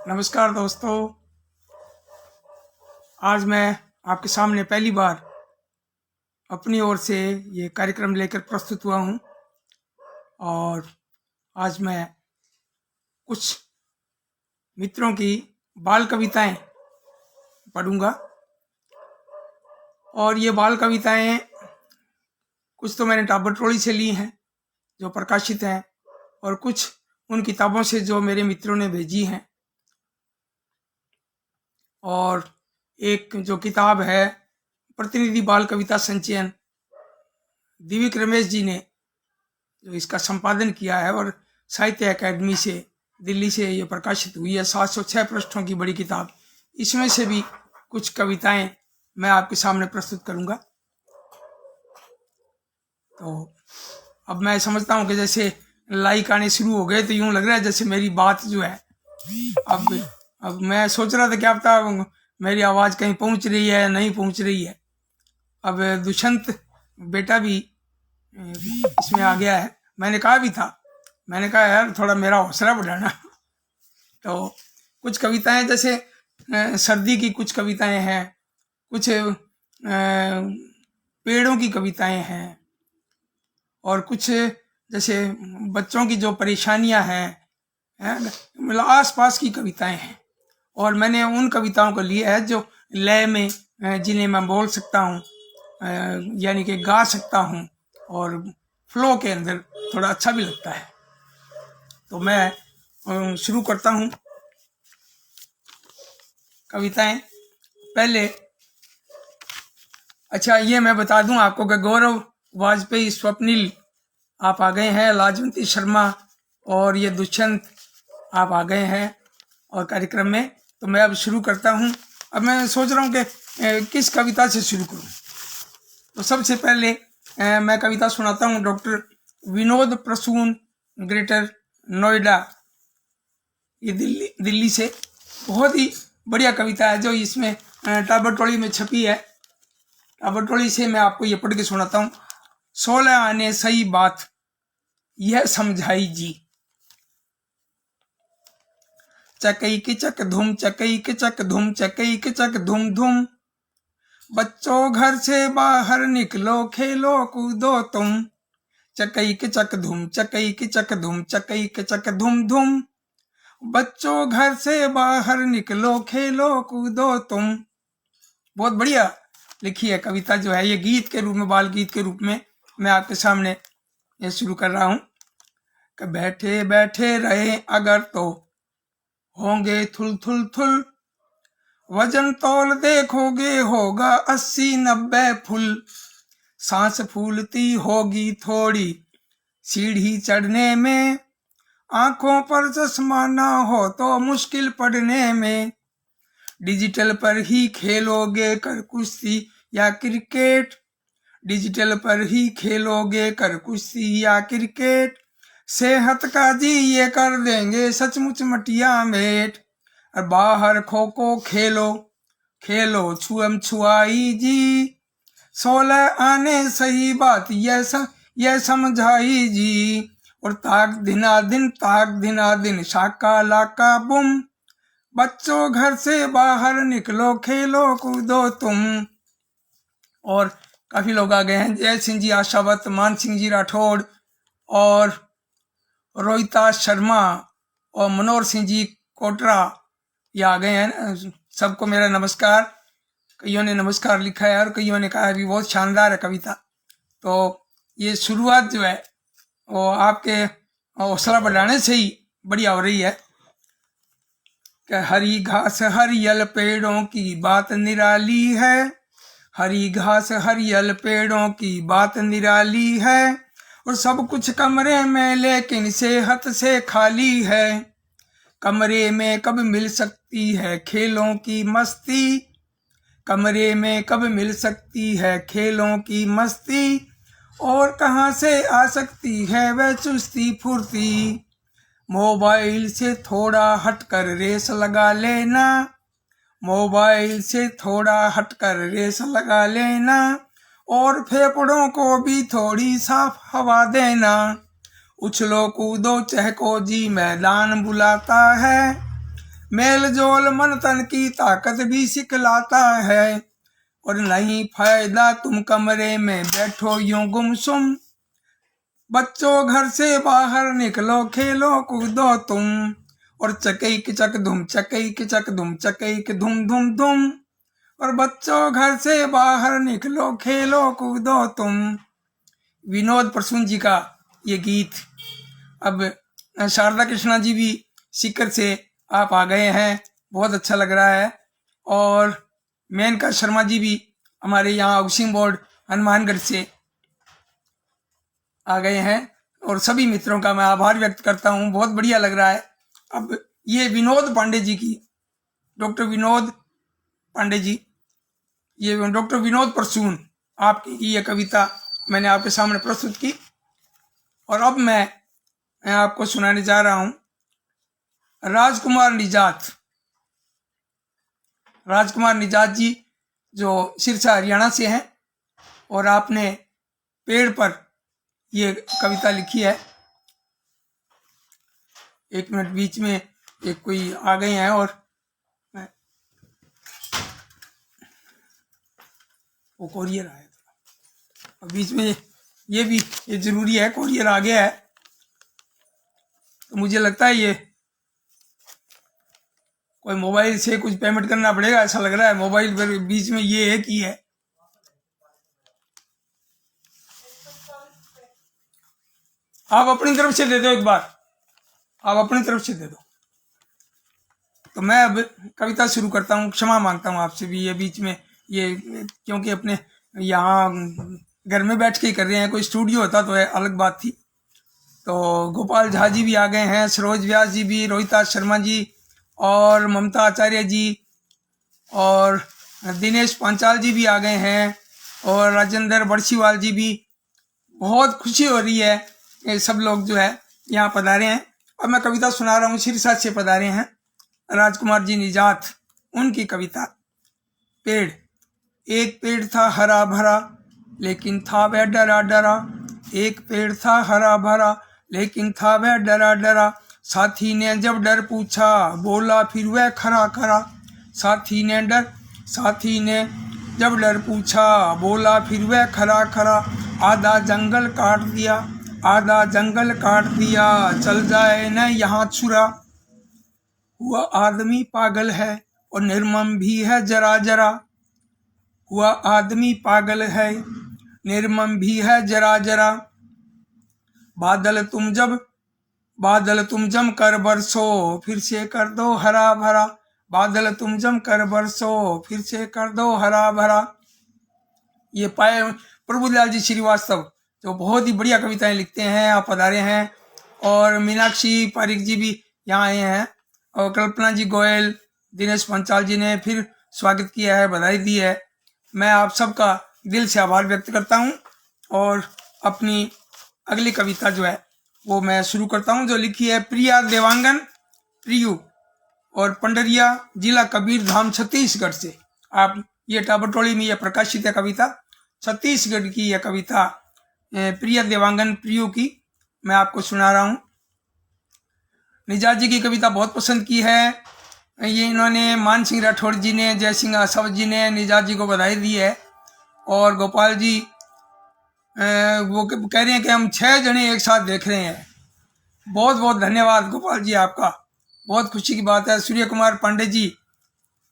नमस्कार दोस्तों। आज मैं आपके सामने पहली बार अपनी ओर से ये कार्यक्रम लेकर प्रस्तुत हुआ हूँ और आज मैं कुछ मित्रों की बाल कविताएं पढ़ूंगा। और ये बाल कविताएं कुछ तो मैंने टाबर टोली से ली हैं जो प्रकाशित हैं, और कुछ उन किताबों से जो मेरे मित्रों ने भेजी हैं। और एक जो किताब है प्रतिनिधि बाल कविता संचयन, दिव्यक रमेश जी ने जो इसका संपादन किया है और साहित्य अकादमी से दिल्ली से ये प्रकाशित हुई है। 706 पृष्ठों की बड़ी किताब। इसमें से भी कुछ कविताएं मैं आपके सामने प्रस्तुत करूंगा। तो अब मैं समझता हूं कि जैसे लाइक आने शुरू हो गए तो यूं लग रहा है जैसे मेरी बात जो है अब मैं सोच रहा था क्या पता मेरी आवाज़ कहीं पहुंच रही है नहीं पहुंच रही है। अब दुष्यंत बेटा भी इसमें आ गया है। मैंने कहा भी था, मैंने कहा यार थोड़ा मेरा हौसला बढ़ाना। तो कुछ कविताएं जैसे सर्दी की कुछ कविताएं हैं, कुछ पेड़ों की कविताएं हैं, और कुछ जैसे बच्चों की जो परेशानियां हैं, मतलब आसपास की कविताएं हैं। और मैंने उन कविताओं को लिया है जो लय में जिन्हें मैं बोल सकता हूँ, यानी कि गा सकता हूँ, और फ्लो के अंदर थोड़ा अच्छा भी लगता है। तो मैं शुरू करता हूँ कविताएं। पहले अच्छा ये मैं बता दूं आपको कि गौरव वाजपेयी स्वप्निल आप आ गए हैं, लाजवंती शर्मा और ये दुष्यंत आप आ गए हैं और कार्यक्रम में। तो मैं अब शुरू करता हूं। अब मैं सोच रहा हूं कि किस कविता से शुरू करूं। तो सबसे पहले मैं कविता सुनाता हूं डॉक्टर विनोद प्रसून, ग्रेटर नोएडा, ये दिल्ली से। बहुत ही बढ़िया कविता है जो इसमें टाबर टोली में छपी है। टाबर टोली से मैं आपको ये पढ़ के सुनाता हूँ। 16 आने सही बात यह समझाई जी, चकई के चक धूम, चकई के चक धूम, चकई के चक धूम धूम। बच्चों घर से बाहर निकलो, खेलो कूदो तुम। चकई के चक धूम, चकई के चक धूम, चकई के चक धूम धूम। बच्चों घर से बाहर निकलो, खेलो कूदो तुम। बहुत बढ़िया लिखी है कविता जो है। ये गीत के रूप में, बाल गीत के रूप में मैं आपके सामने ये शुरू कर रहा हूं कि बैठे बैठे रहे अगर तो होंगे थुल थुल थुल। वजन तौल देखोगे होगा 80-90 फुल। सांस फूलती होगी थोड़ी सीढ़ी चढ़ने में। आंखों पर चश्मा ना हो तो मुश्किल पढ़ने में। डिजिटल पर ही खेलोगे कर कुश्ती या क्रिकेट। डिजिटल पर ही खेलोगे कर कुश्ती या क्रिकेट। सेहत का जी ये कर देंगे सचमुच मटिया मेट। और बाहर खो खो खेलो, खेलो छुअम छुआई जी। 16 आने सही बात यह समझाई जी। और ताक दिना दिन शाका लाका बुम। बच्चों घर से बाहर निकलो, खेलो कूदो तुम। और काफी लोग आ गए हैं। जय सिंह जी आशावत, मान सिंह जी राठौड़ और रोहिता शर्मा और मनोहर सिंह जी कोटरा ये आ गए हैं। सबको मेरा नमस्कार। कईयों ने नमस्कार लिखा है और कईयों ने कहा भी बहुत शानदार है कविता। तो ये शुरुआत जो है वो आपके हौसला बढ़ाने से ही बढ़िया हो रही है कि हरी घास हरियल पेड़ों की बात निराली है। हरी घास हरियल पेड़ों की बात निराली है। और सब कुछ कमरे में लेकिन सेहत से खाली है। कमरे में कब मिल सकती है खेलों की मस्ती। कमरे में कब मिल सकती है खेलों की मस्ती। और कहाँ से आ सकती है वह चुस्ती फुर्ती। मोबाइल से थोड़ा हटकर रेस लगा लेना। मोबाइल से थोड़ा हटकर रेस लगा लेना। और फेफड़ों को भी थोड़ी साफ हवा देना। उछलो कूदो चहको जी मैदान बुलाता है। मेल जोल मन तन की ताकत भी सिखलाता है, और नहीं फायदा तुम कमरे में बैठो यूं गुमसुम। बच्चों घर से बाहर निकलो खेलो कूदो तुम, और चकई की चक धुम चकई की चक धुम चकई की धुम धुम धुम। और बच्चों घर से बाहर निकलो खेलो कूदो तुम। विनोद प्रसून जी का ये गीत। अब शारदा कृष्णा जी भी सीकर से आप आ गए हैं, बहुत अच्छा लग रहा है। और मेनका शर्मा जी भी हमारे यहाँ हाउसिंग बोर्ड हनुमानगढ़ से आ गए हैं, और सभी मित्रों का मैं आभार व्यक्त करता हूँ, बहुत बढ़िया लग रहा है। अब ये विनोद पांडे जी की, डॉक्टर विनोद पांडे जी, ये डॉक्टर विनोद प्रसून आपकी ये कविता मैंने आपके सामने प्रस्तुत की। और अब मैं आपको सुनाने जा रहा हूँ राजकुमार निजात। राजकुमार निजात जी जो सिरसा हरियाणा से हैं, और आपने पेड़ पर ये कविता लिखी है। एक मिनट, बीच में एक कोई आ गए हैं और वो कोरियर आया था, और बीच में ये भी ये जरूरी है, कोरियर आ गया है, तो मुझे लगता है ये कोई मोबाइल से कुछ पेमेंट करना पड़ेगा ऐसा लग रहा है। मोबाइल पर बीच में ये है कि है, आप अपनी तरफ से दे दो, एक बार आप अपनी तरफ से दे दो। तो मैं अब कविता शुरू करता हूँ, क्षमा मांगता हूँ आपसे भी ये बीच में ये, क्योंकि अपने यहाँ घर में बैठ के ही कर रहे हैं, कोई स्टूडियो होता तो है अलग बात थी। तो गोपाल झा जी भी आ गए हैं, सरोज व्यास जी भी, रोहिता शर्मा जी और ममता आचार्य जी और दिनेश पांचाल जी भी आ गए हैं, और राजेंद्र बड़सीवाल जी भी। बहुत खुशी हो रही है, ये सब लोग जो है यहाँ पधारे हैं। और मैं कविता सुना रहा हूँ, सिरसा से पधारे हैं राजकुमार जी निजात, उनकी कविता पेड़। एक पेड़ था हरा भरा लेकिन था वह डरा डरा, एक पेड़ था हरा भरा लेकिन था वह डरा डरा। साथी ने जब डर पूछा बोला फिर वह खरा खरा। साथी ने जब डर पूछा बोला फिर वह खरा खरा। आधा जंगल काट दिया, आधा जंगल काट दिया, चल जाए न यहाँ छुरा। हुआ आदमी पागल है और निर्मम भी है जरा जरा। हुआ आदमी पागल है निर्मम भी है जरा जरा। बादल तुम जम कर बरसो फिर से कर दो हरा भरा। बादल तुम जम कर बरसो फिर से कर दो हरा भरा। ये पाए प्रभुदयाल जी श्रीवास्तव जो बहुत ही बढ़िया कविताएं लिखते हैं, आप पधारे हैं। और मीनाक्षी पारिक जी भी यहाँ आए हैं, और कल्पना जी गोयल, दिनेश पंचाल जी ने फिर स्वागत किया है, बधाई दी है। मैं आप सबका दिल से आभार व्यक्त करता हूँ, और अपनी अगली कविता जो है वो मैं शुरू करता हूँ, जो लिखी है प्रिया देवांगन प्रियू, और पंडरिया जिला कबीरधाम छत्तीसगढ़ से। आप ये टाबरटोली में यह प्रकाशित है कविता, छत्तीसगढ़ की यह कविता प्रिया देवांगन प्रियू की मैं आपको सुना रहा हूँ। निजात जी की कविता बहुत पसंद की है, ये इन्होंने मान सिंह राठौड़ जी ने, जय सिंह आसव जी ने निजात जी को बधाई दी है। और गोपाल जी वो कह रहे हैं कि हम 6 जने एक साथ देख रहे हैं। बहुत बहुत धन्यवाद गोपाल जी आपका, बहुत खुशी की बात है। सूर्य कुमार पांडे जी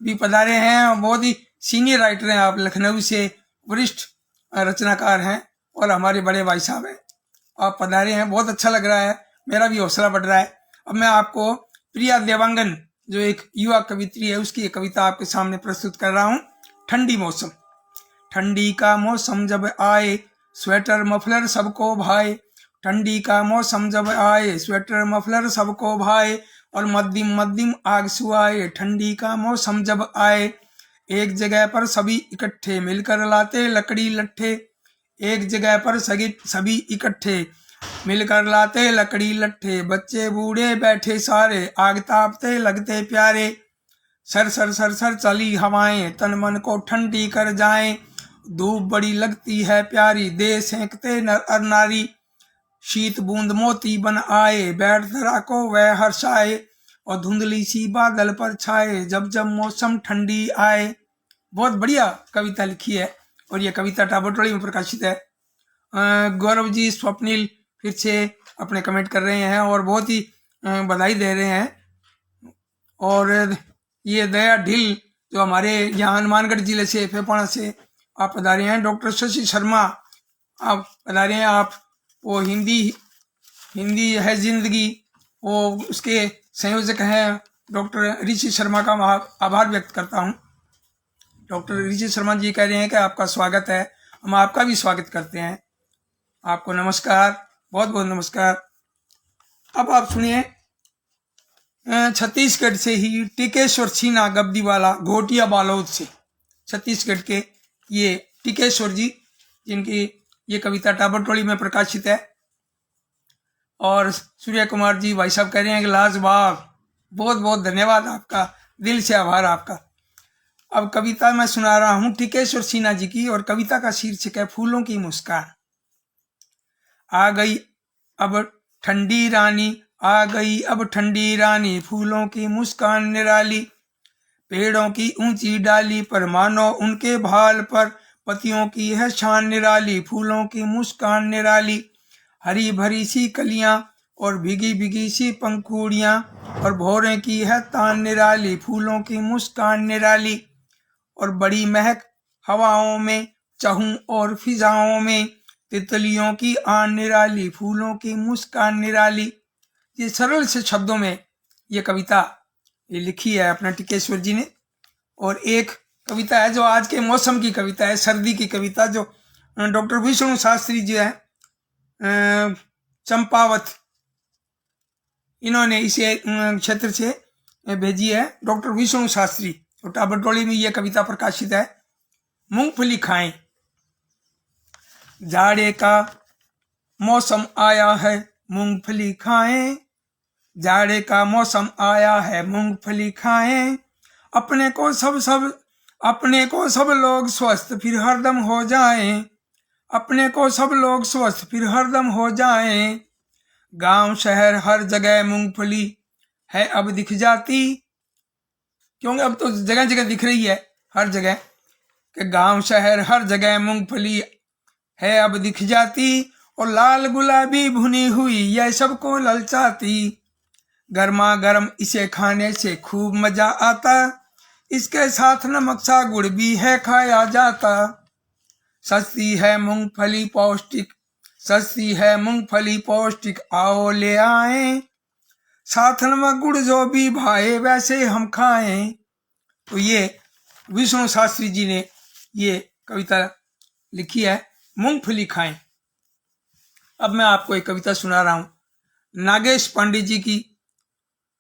भी पधारे हैं, बहुत ही सीनियर राइटर हैं आप, लखनऊ से वरिष्ठ रचनाकार हैं और हमारे बड़े भाई साहब हैं। आप पधारे हैं, बहुत अच्छा लग रहा है, मेरा भी हौसला बढ़ रहा है। अब मैं आपको प्रिया देवांगन जो एक युवा कवित्री है उसकी एक कविता आपके सामने प्रस्तुत कर रहा हूँ। ठंडी मौसम। ठंडी का मौसम जब आए स्वेटर मफलर सबको भाए। ठंडी का मौसम जब आए स्वेटर मफलर सबको भाए, और मध्यम मध्यम आग सुआए। ठंडी का मौसम जब आए एक जगह पर सभी इकट्ठे मिलकर लाते लकड़ी लट्ठे। एक जगह पर सभी इकट्ठे मिलकर लाते लकड़ी लट्ठे। बच्चे बूढ़े बैठे सारे आग तापते लगते प्यारे। सर सर सर सर चली हवाएं तन मन को ठंडी कर जाएं। धूप बड़ी लगती है प्यारी दे सेंकते नर नारी। शीत बूंद मोती बन आए बैठ धरा को वह हर्षाए। और धुंधली सी बादल पर छाए जब जब मौसम ठंडी आए। बहुत बढ़िया कविता लिखी है और ये कविता टाबरटोली में प्रकाशित है। गौरव जी स्वप्निल फिर से अपने कमेंट कर रहे हैं और बहुत ही बधाई दे रहे हैं। और ये दया ढिल जो हमारे यहाँ हनुमानगढ़ जिले से फेपाणा से आप पधारे हैं। डॉक्टर शशि शर्मा आप पधारे हैं। आप वो हिंदी है जिंदगी वो उसके संयोजक हैं। डॉक्टर ऋषि शर्मा का आभार व्यक्त करता हूँ। डॉक्टर ऋषि शर्मा जी कह रहे हैं कि आपका स्वागत है, हम आपका भी स्वागत करते हैं। आपको नमस्कार, बहुत बहुत नमस्कार। अब आप सुनिए छत्तीसगढ़ से ही टिकेश्वर सिन्हा गब्दीवाला घोटिया बालोद से, छत्तीसगढ़ के ये टिकेश्वर जी जिनकी ये कविता टाबरटोली में प्रकाशित है। और सूर्य कुमार जी भाई साहब कह रहे हैं कि लाजवाब, बहुत बहुत धन्यवाद आपका, दिल से आभार आपका। अब कविता मैं सुना रहा हूँ टिकेश्वर सिन्हा जी की और कविता का शीर्षक है फूलों की मुस्कान। आ गई अब ठंडी रानी, आ गई अब ठंडी रानी, फूलों की मुस्कान निराली, पेड़ों की ऊंची डाली पर मानो उनके भाल पर, पतियों की है शान निराली, फूलों की मुस्कान निराली, हरी भरी सी कलियां और भीगी भीगी सी पंखुड़ियां और भौरे की है तान निराली, फूलों की मुस्कान निराली, और बड़ी महक हवाओं में चहूं और फिजाओं में, तितलियों की आन निराली, फूलों की मुस्कान निराली। ये सरल से शब्दों में ये कविता ये लिखी है अपना टिकेश्वर जी ने। और एक कविता है जो आज के मौसम की कविता है, सर्दी की कविता, जो डॉक्टर विष्णु शास्त्री जी है चंपावत, इन्होंने इसे क्षेत्र से भेजी है। डॉक्टर विष्णु शास्त्री, तो टाबरटोली में ये कविता प्रकाशित है। मूंगफली खाएं, जाड़े का मौसम आया है मूंगफली खाएं, जाड़े का मौसम आया है मूंगफली खाएं, अपने को सब लोग स्वस्थ फिर हरदम हो जाएं, अपने को सब लोग स्वस्थ फिर हरदम हो जाएं, गांव शहर हर जगह मूंगफली है अब दिख जाती, क्योंकि अब तो जगह जगह दिख रही है हर जगह कि गांव शहर हर जगह मूंगफली है अब दिख जाती, और लाल गुलाबी भुनी हुई यह सबको ललचाती, गर्मा गर्म इसे खाने से खूब मजा आता, इसके साथ नमक सा गुड़ भी है खाया जाता, सस्ती है मूंगफली पौष्टिक, सस्ती है मूंगफली पौष्टिक, आओ ले आए, साथ नमक गुड़ जो भी भाए वैसे हम खाएं। तो ये विष्णु शास्त्री जी ने ये कविता लिखी है, मूंगफली खाएं। अब मैं आपको एक कविता सुना रहा हूं नागेश पांडे जी की,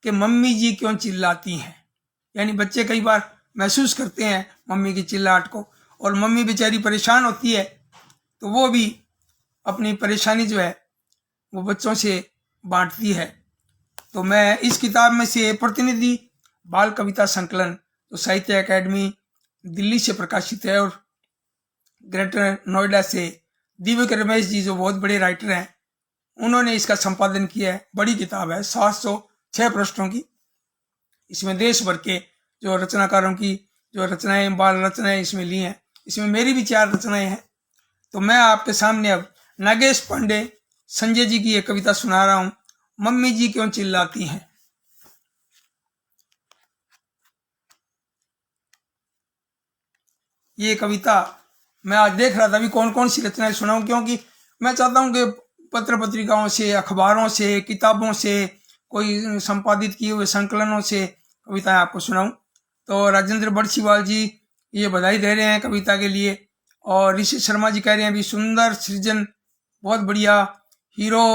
कि मम्मी जी क्यों चिल्लाती हैं। यानी बच्चे कई बार महसूस करते हैं मम्मी की चिल्लाहट को, और मम्मी बेचारी परेशान होती है तो वो भी अपनी परेशानी जो है वो बच्चों से बांटती है। तो मैं इस किताब में से प्रतिनिधि बाल कविता संकलन तो साहित्य अकेडमी दिल्ली से प्रकाशित है, और ग्रेटर नोएडा से दिव्यक रमेश जी जो बहुत बड़े राइटर हैं उन्होंने इसका संपादन किया है। बड़ी किताब है, 706 पृष्ठों की। इसमें देश भर के जो रचनाकारों की जो रचनाएं, बाल रचनाएं इसमें ली हैं। इसमें मेरी भी 4 रचनाएं हैं। तो मैं आपके सामने अब नागेश पांडे संजय जी की एक कविता सुना रहा हूं, मम्मी जी क्यों चिल्लाती हैं। ये कविता मैं आज देख रहा था अभी कौन कौन सी रचनाएं सुनाऊं, क्योंकि मैं चाहता हूं कि पत्र पत्रिकाओं से, अखबारों से, किताबों से, कोई संपादित किए हुए संकलनों से कविताएं आपको सुनाऊं। तो राजेंद्र बड़सीवाल जी ये बधाई दे रहे हैं कविता के लिए, और ऋषि शर्मा जी कह रहे हैं भी सुंदर सृजन, बहुत बढ़िया। हीरो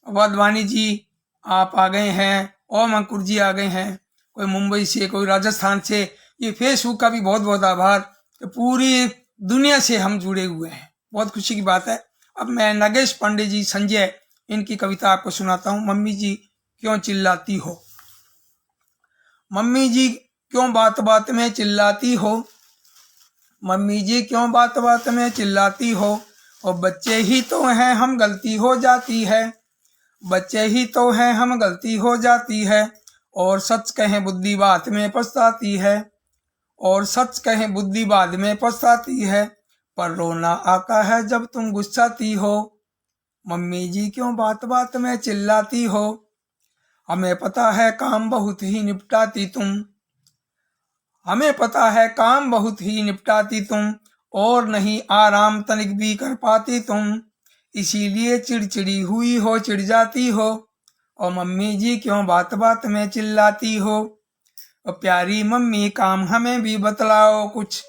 वाधवानी जी आप आ गए हैं, ओम अंकुर जी आ गए हैं, कोई मुंबई से, कोई राजस्थान से। ये फेसबुक का भी बहुत बहुत आभार, पूरी दुनिया से हम जुड़े हुए हैं, बहुत खुशी की बात है। अब मैं नागेश पांडे जी संजय इनकी कविता आपको सुनाता हूँ, मम्मी जी क्यों चिल्लाती हो। मम्मी जी क्यों बात बात में चिल्लाती हो, मम्मी जी क्यों बात बात में चिल्लाती हो, और बच्चे ही तो हैं हम गलती हो जाती है, बच्चे ही तो हैं हम गलती हो जाती है, और सच कहें बुद्धि बात में पछताती है, और सच कहें बुद्धि बाद में पछताती है, पर रोना आता है जब तुम गुस्साती हो। मम्मी जी क्यों बात बात में चिल्लाती हो, हमें पता है काम बहुत ही निपटाती तुम, हमें पता है काम बहुत ही निपटाती तुम, और नहीं आराम तनिक भी कर पाती तुम, इसीलिए चिड़चिड़ी हुई हो चिढ़ जाती हो, और मम्मी जी क्यों बात बात में चिल्लाती हो। और प्यारी मम्मी काम हमें भी बतलाओ कुछ,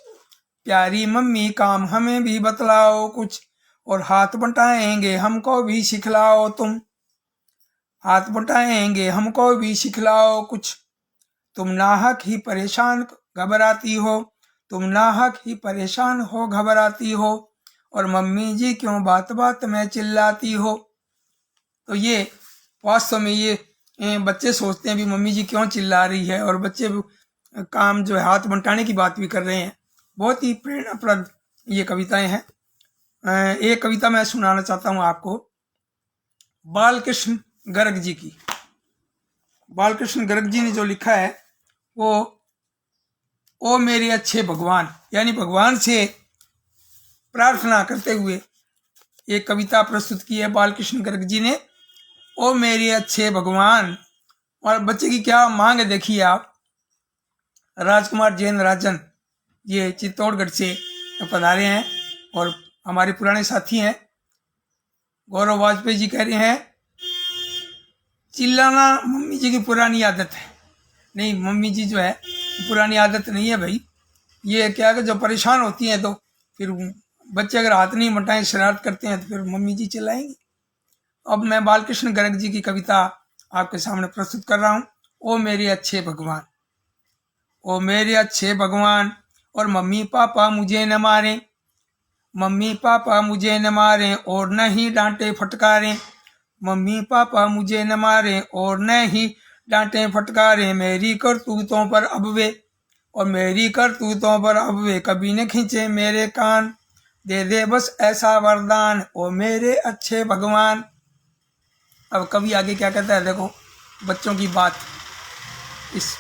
प्यारी मम्मी काम हमें भी बतलाओ कुछ, और हाथ बटाएंगे हमको भी सिखलाओ तुम, हाथ बटाएंगे हमको भी सिखलाओ कुछ। तुम नाहक ही परेशान घबराती हो, तुम नाहक ही परेशान हो घबराती हो, और मम्मी जी क्यों बात बात में चिल्लाती हो। तो ये वास्तव में ये बच्चे सोचते हैं भी मम्मी जी क्यों चिल्ला रही है, और बच्चे काम जो है हाथ बंटाने की बात भी कर रहे हैं। बहुत ही प्रेरणाप्रद ये कविताएं हैं। एक कविता मैं सुनाना चाहता हूँ आपको, बालकृष्ण गर्ग जी की। बालकृष्ण गर्ग जी ने जो लिखा है वो ओ मेरे अच्छे भगवान, यानी भगवान से प्रार्थना करते हुए एक कविता प्रस्तुत की है बालकृष्ण गर्ग जी ने, ओ मेरे अच्छे भगवान। और बच्चे की क्या मांग है देखिए आप। राजकुमार जैन राजन ये चित्तौड़गढ़ से पधारे हैं और हमारे पुराने साथी हैं। गौरव वाजपेयी जी कह रहे हैं चिल्लाना मम्मी जी की पुरानी आदत है। नहीं, मम्मी जी जो है पुरानी आदत नहीं है भाई, ये क्या कि जब परेशान होती हैं तो फिर बच्चे अगर हाथ नहीं मटाएं शरारत करते हैं तो फिर मम्मी जी चिल्लाएंगी। अब मैं बालकृष्ण गर्ग जी की कविता आपके सामने प्रस्तुत कर रहा हूँ, ओ मेरे अच्छे भगवान। ओ मेरे अच्छे भगवान, और मम्मी पापा मुझे न मारें, मम्मी पापा मुझे न मारें और न ही डांटे फटकारें, मम्मी पापा मुझे न मारें और न ही डांटे फटकारें, मेरी करतूतों पर अब वे, और मेरी करतूतों पर अब वे कभी न खींचे मेरे कान, दे दे बस ऐसा वरदान ओ मेरे अच्छे भगवान। अब कवि आगे क्या कहता है देखो, बच्चों की बात इस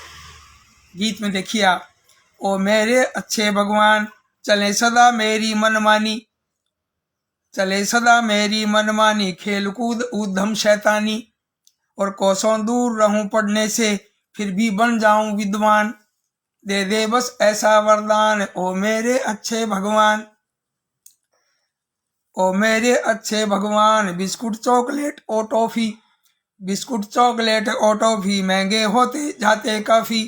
गीत में देखिए आप। ओ मेरे अच्छे भगवान, चले सदा मेरी मनमानी, चले सदा मेरी मनमानी, खेल कूद उधम शैतानी, और कोसों दूर रहूं पढ़ने से फिर भी बन जाऊं विद्वान, दे दे बस ऐसा वरदान ओ मेरे अच्छे भगवान। ओ मेरे अच्छे भगवान, बिस्कुट चॉकलेट और टॉफी, बिस्कुट चॉकलेट और टॉफी महंगे होते जाते काफी,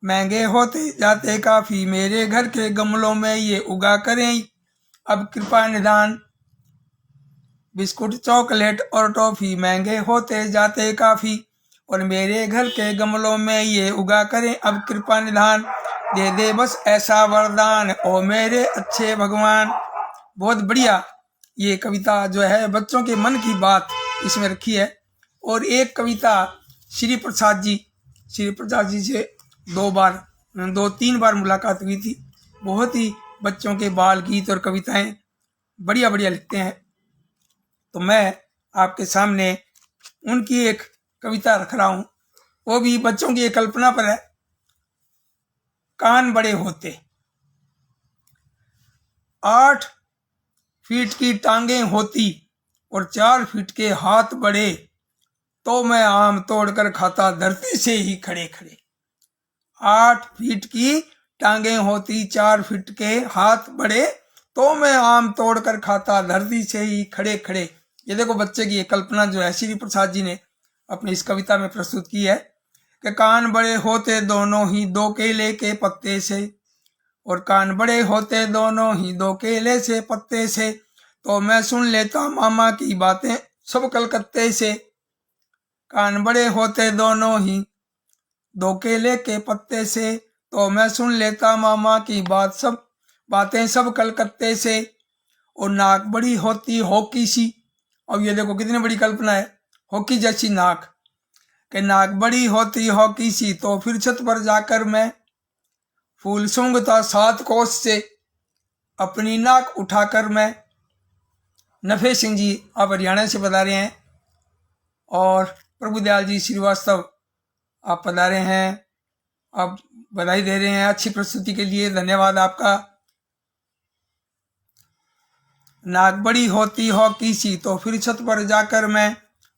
महंगे होते जाते काफी, मेरे घर के गमलों में ये उगा करें अब कृपा निदान, बिस्कुट चॉकलेट और टॉफी महंगे होते जाते काफी, और मेरे घर के गमलों में ये उगा करें अब कृपा निधान, दे दे बस ऐसा वरदान ओ मेरे अच्छे भगवान। बहुत बढ़िया ये कविता जो है बच्चों के मन की बात इसमें रखी है। और एक कविता श्री प्रसाद जी से दो तीन बार मुलाकात हुई थी। बहुत ही बच्चों के बाल गीत और कविताएं बढ़िया बढ़िया लिखते हैं। तो मैं आपके सामने उनकी एक कविता रख रहा हूं, वो भी बच्चों की एक कल्पना पर है। कान बड़े होते, 8 फीट की टांगे होती और 4 फीट के हाथ बड़े, तो मैं आम तोड़कर खाता धरती से ही खड़े खड़े। 8 फीट की टांगे होती, 4 फीट के हाथ बड़े, तो मैं आम तोड़कर खाता धरती से ही खड़े खड़े। ये देखो बच्चे की ये कल्पना जो है श्री प्रसाद जी ने अपनी इस कविता में प्रस्तुत की है कि कान बड़े होते दोनों ही 2 केले के पत्ते से, और कान बड़े होते दोनों ही 2 केले से पत्ते से, तो मैं सुन लेता मामा की बातें सब कलकत्ते से। कान बड़े होते दोनों ही 2 केले के पत्ते से, तो मैं सुन लेता मामा की बातें सब कलकत्ते से। और नाक बड़ी होती हॉकी सी, अब ये देखो कितनी बड़ी कल्पना है, हॉकी जैसी नाक, कि नाक बड़ी होती हॉकी सी, तो फिर छत पर जाकर मैं फूल सूंघता 7 कोस से, अपनी नाक उठाकर मैं। नफे सिंह जी आप हरियाणा से बता रहे हैं, और प्रभुदयाल जी श्रीवास्तव आप पधारे हैं, आप बधाई दे रहे हैं अच्छी प्रस्तुति के लिए, धन्यवाद आपका। नाक बड़ी होती हॉकी सी तो फिर छत पर जाकर मैं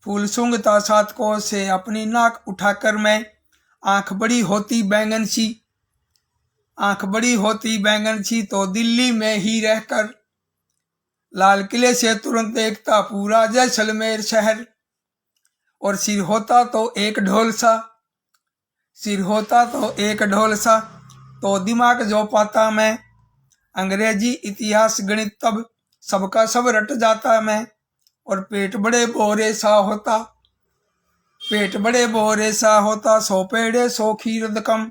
फूल सूंघता 7 कोस से अपनी नाक उठाकर मैं। आंख बड़ी होती बैंगन सी, आंख बड़ी होती बैंगन सी तो दिल्ली में ही रहकर लाल किले से तुरंत देखता पूरा जैसलमेर शहर। और सिर होता तो एक ढोल सा, सिर होता तो एक ढोल सा तो दिमाग जो पाता मैं। अंग्रेजी इतिहास गणित तब सबका सब रट जाता मैं। और पेट बड़े बोरे सा होता, पेट बड़े बोरे सा होता 100 पेड़े 100 खीर कदम।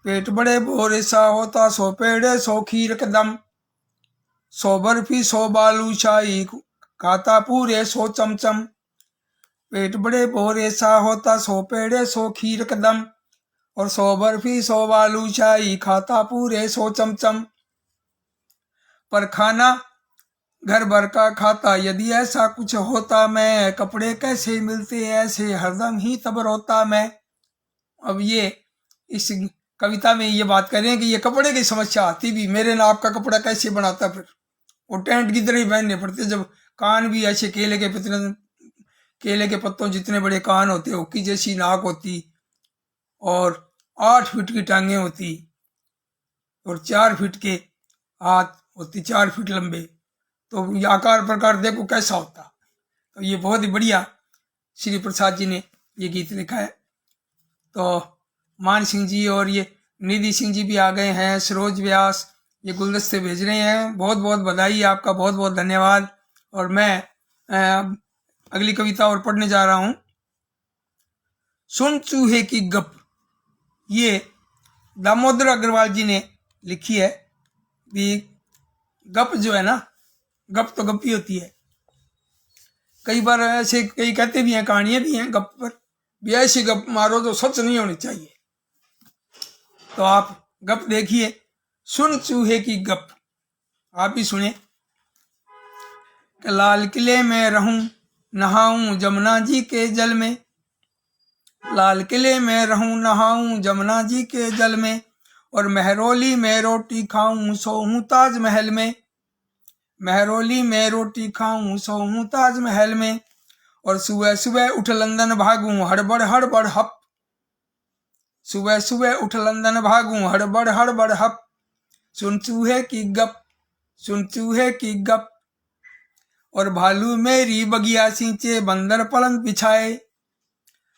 पेट बड़े बोरे सा होता 100 पेड़े 100 खीर कदम। 100 बर्फी 100 बालूशाही खाता पूरे 100 चमचम। पेट बड़े बोरे सा होता 100 पेड़े 100 खीर कदम। और 100 बर्फी 100 बालूशाही खाता पूरे 100 चमचम। पर खाना घर भर का खाता, यदि ऐसा कुछ होता मैं कपड़े कैसे मिलते ऐसे हरदम ही तब रोता मैं। अब ये इस कविता में ये बात कर रहे हैं कि ये कपड़े की समस्या आती भी, मेरे नाप का कपड़ा कैसे बनाता, फिर वो टेंट की तरह ही पहनने पड़ते। जब कान भी ऐसे केले के पत्तों जितने बड़े कान होते, हुक्की जैसी नाक होती और 8 फीट की टांगे होती और 4 फीट के हाथ होती, 4 फीट लंबे, तो ये आकार प्रकार देखो कैसा होता। तो ये बहुत ही बढ़िया श्री प्रसाद जी ने ये गीत लिखा है। तो मान सिंह जी और ये निधि सिंह जी भी आ गए हैं, सरोज व्यास ये गुलदस्ते भेज रहे हैं, बहुत बहुत बधाई आपका, बहुत बहुत धन्यवाद। और मैं अगली कविता और पढ़ने जा रहा हूँ। सुन चूहे की गप, ये दामोदर अग्रवाल जी ने लिखी है। गप जो है ना, गप तो गप ही होती है। कई बार ऐसे कई कहते भी हैं, कहानियां भी हैं गप पर भी, ऐसी गप मारो जो सच नहीं होनी चाहिए। तो आप गप देखिए, सुन चूहे की गप, आप ही सुने। लाल किले में रहूं नहाऊं जमुना जी के जल में, लाल किले में रहूं नहाऊं जमुना जी के जल में। और मेहरौली में रोटी खाऊं सोऊं ताजमहल में, मेहरौली में रोटी खाऊं सोऊं ताजमहल में। और सुबह सुबह उठ लंदन भागूं हड़बड़ हड़बड़ हप, सुबह सुबह उठ लंदन भागूं हड़बड़ हड़बड़ हप। सुन चूहे की गप, सुन चूहे की गप। और भालू मेरी बगिया सींचे बंदर पलंग बिछाए,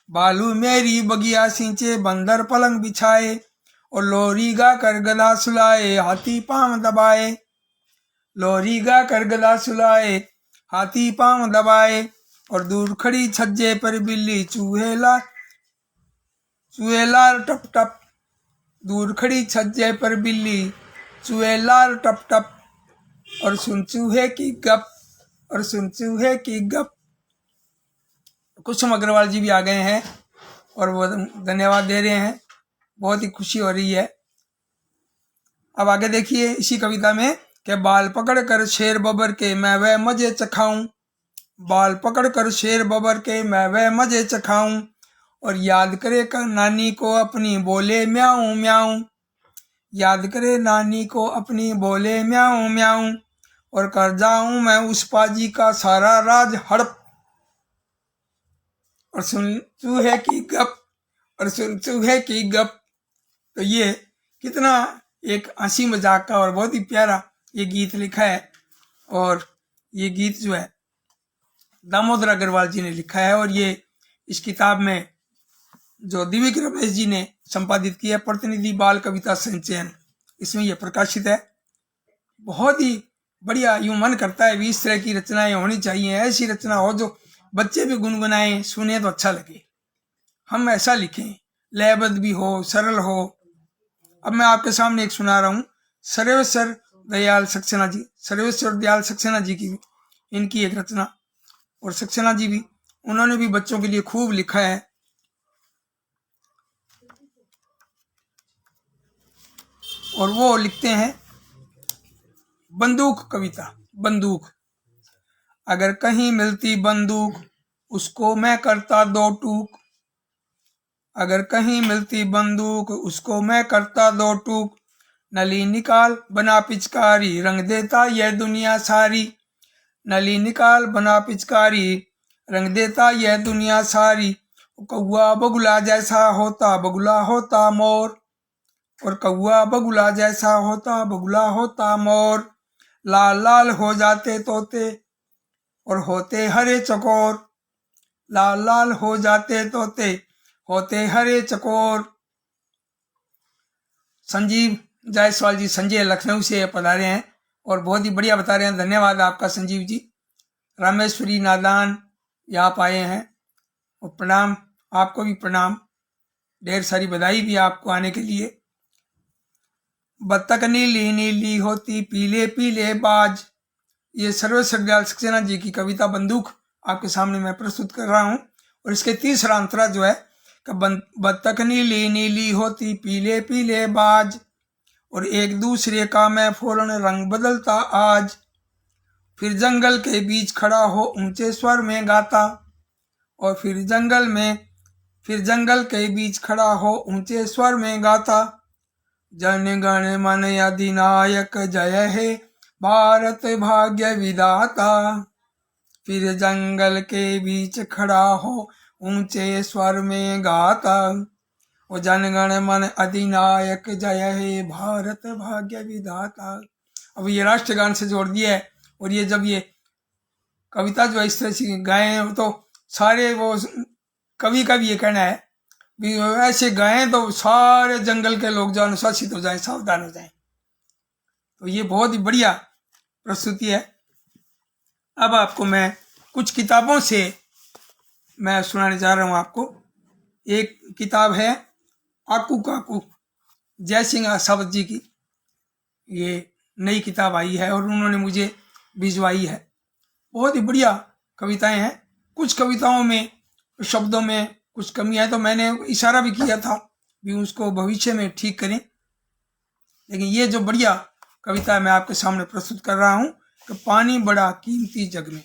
भालू मेरी बगिया सींचे बंदर पलंग बिछाए। और लोरी गा कर गला सुलाए हाथी पांव दबाए, लोरी गा कर गला सुलाए हाथी पांव दबाए। और दूर खड़ी छज्जे पर बिल्ली चूहे लाल टप टप, दूर खड़ी छज्जे पर बिल्ली चूहे लाल टप टप। और सुन चूहे की गप, और सुन चूहे की गप। कुसुम अग्रवाल जी भी आ गए हैं और वो धन्यवाद दे रहे हैं, बहुत ही खुशी हो रही है। अब आगे देखिए इसी कविता में कि बाल पकड़ कर शेर बबर के मैं वह मजे चखाऊं, बाल पकड़ कर शेर बबर के मैं वह मजे चखाऊं। और याद करे कर नानी को अपनी बोले म्याऊं म्याऊं, याद करे नानी को अपनी बोले म्याऊं म्याऊं। और कर जाऊं मैं उस पाजी का सारा राज हड़प। और सुन चूहे की गप, और सुन चूहे की गप। तो ये कितना एक हंसी मजाक का और बहुत ही प्यारा ये गीत लिखा है। और ये गीत जो है दामोदर अग्रवाल जी ने लिखा है। और ये इस किताब में जो दिव्य रमेश जी ने संपादित किया, प्रतिनिधि बाल कविता संचयन, इसमें यह प्रकाशित है। बहुत ही बढ़िया, यूं मन करता है भी इस तरह की रचनाएं होनी चाहिए, ऐसी रचना हो जो बच्चे भी गुनगुनाएं, सुने तो अच्छा लगे। हम ऐसा लिखें, लयबद्ध भी हो, सरल हो। अब मैं आपके सामने एक सुना रहा हूँ, सर्वेश्वर दयाल सक्सेना जी, सर्वेश्वर दयाल सक्सेना जी की इनकी एक रचना। और सक्सेना जी भी, उन्होंने भी बच्चों के लिए खूब लिखा है। और वो लिखते हैं बंदूक कविता। बंदूक, अगर कहीं मिलती बंदूक उसको मैं करता 2 टूक, अगर कहीं मिलती बंदूक उसको मैं करता दो टूक। नली निकाल बना पिचकारी रंग देता यह दुनिया सारी। नली निकाल बना पिचकारी रंग देता यह दुनिया सारी। कौआ बगुला जैसा होता बगुला होता मोर। और कौआ बगुला जैसा होता बगुला होता मोर। लाल लाल हो जाते तोते और होते हरे चकोर। लाल लाल हो जाते तोते होते हरे चकोर। संजीव जायसवाल जी संजय लखनऊ से पधारे हैं और बहुत ही बढ़िया बता रहे हैं। धन्यवाद आपका संजीव जी। रामेश्वरी नादान यहाँ आप आए हैं और प्रणाम, आपको भी प्रणाम, ढेर सारी बधाई भी आपको आने के लिए। बत्तख नीली नीली होती पीले पीले बाज, ये सर्वेश्वर दयाल सक्सेना जी की कविता बंदूक आपके सामने मैं प्रस्तुत कर रहा हूँ। और इसके तीसरा अंतरा जो है कि बत्तख नीली नीली होती पीले पीले बाज, और एक दूसरे का मैं फौरन रंग बदलता आज। फिर जंगल के बीच खड़ा हो ऊंचे स्वर में गाता, और फिर जंगल के बीच खड़ा हो ऊंचे स्वर में गाता। जन गण मन अधिनायक जय हे भारत भाग्य विधाता। फिर जंगल के बीच खड़ा हो ऊंचे स्वर में गाता। और जनगण मन अधिनायक जय हे भारत भाग्य विधाता। अब ये राष्ट्रगान से जोड़ दिया है। और ये जब ये कविता जो इस तरह से गाए तो सारे वो कवि का भी ये कहना है भी ऐसे गाएं तो सारे जंगल के लोग जो अनुशासित हो जाएं, सावधान हो जाएं। तो ये बहुत ही बढ़िया प्रस्तुति है। अब आपको मैं कुछ किताबों से मैं सुनाने जा रहा हूँ आपको। एक किताब है आकू काकू, जय सिंह आसावत जी की। ये नई किताब आई है और उन्होंने मुझे भिजवाई है। बहुत ही बढ़िया कविताएं हैं। कुछ कविताओं में शब्दों में कुछ कमियां है तो मैंने इशारा भी किया था भी उसको भविष्य में ठीक करें। लेकिन ये जो बढ़िया कविता मैं आपके सामने प्रस्तुत कर रहा हूं कि पानी बड़ा कीमती जग में।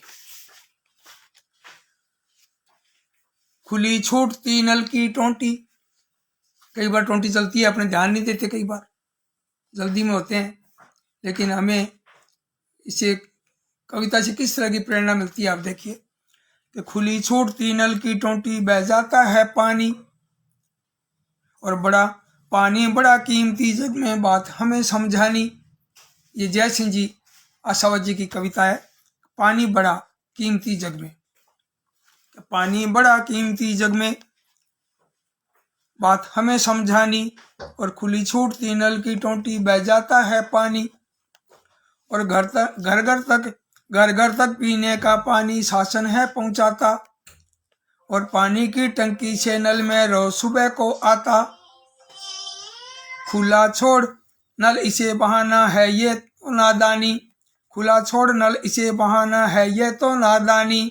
खुली छूटती नल की टोंटी, कई बार टोंटी चलती है, अपने ध्यान नहीं देते, कई बार जल्दी में होते हैं। लेकिन हमें इसे कविता से किस तरह की प्रेरणा मिलती है आप देखिए कि खुली छूटती नल की टोंटी बह जाता है पानी, और बड़ा पानी बड़ा कीमती जग में बात हमें समझानी। ये जय सिंह जी आसावत जी की कविता है। पानी बड़ा कीमती जग में, पानी बड़ा कीमती जग में बात हमें समझानी। और खुली छूटती नल की टोंटी बह जाता है पानी, और घर घर तक पीने का पानी शासन है पहुंचाता। और पानी की टंकी से नल में रोज सुबह को आता। खुला छोड़ नल इसे बहाना है ये तो नादानी। खुला छोड़ नल इसे बहाना है ये तो नादानी।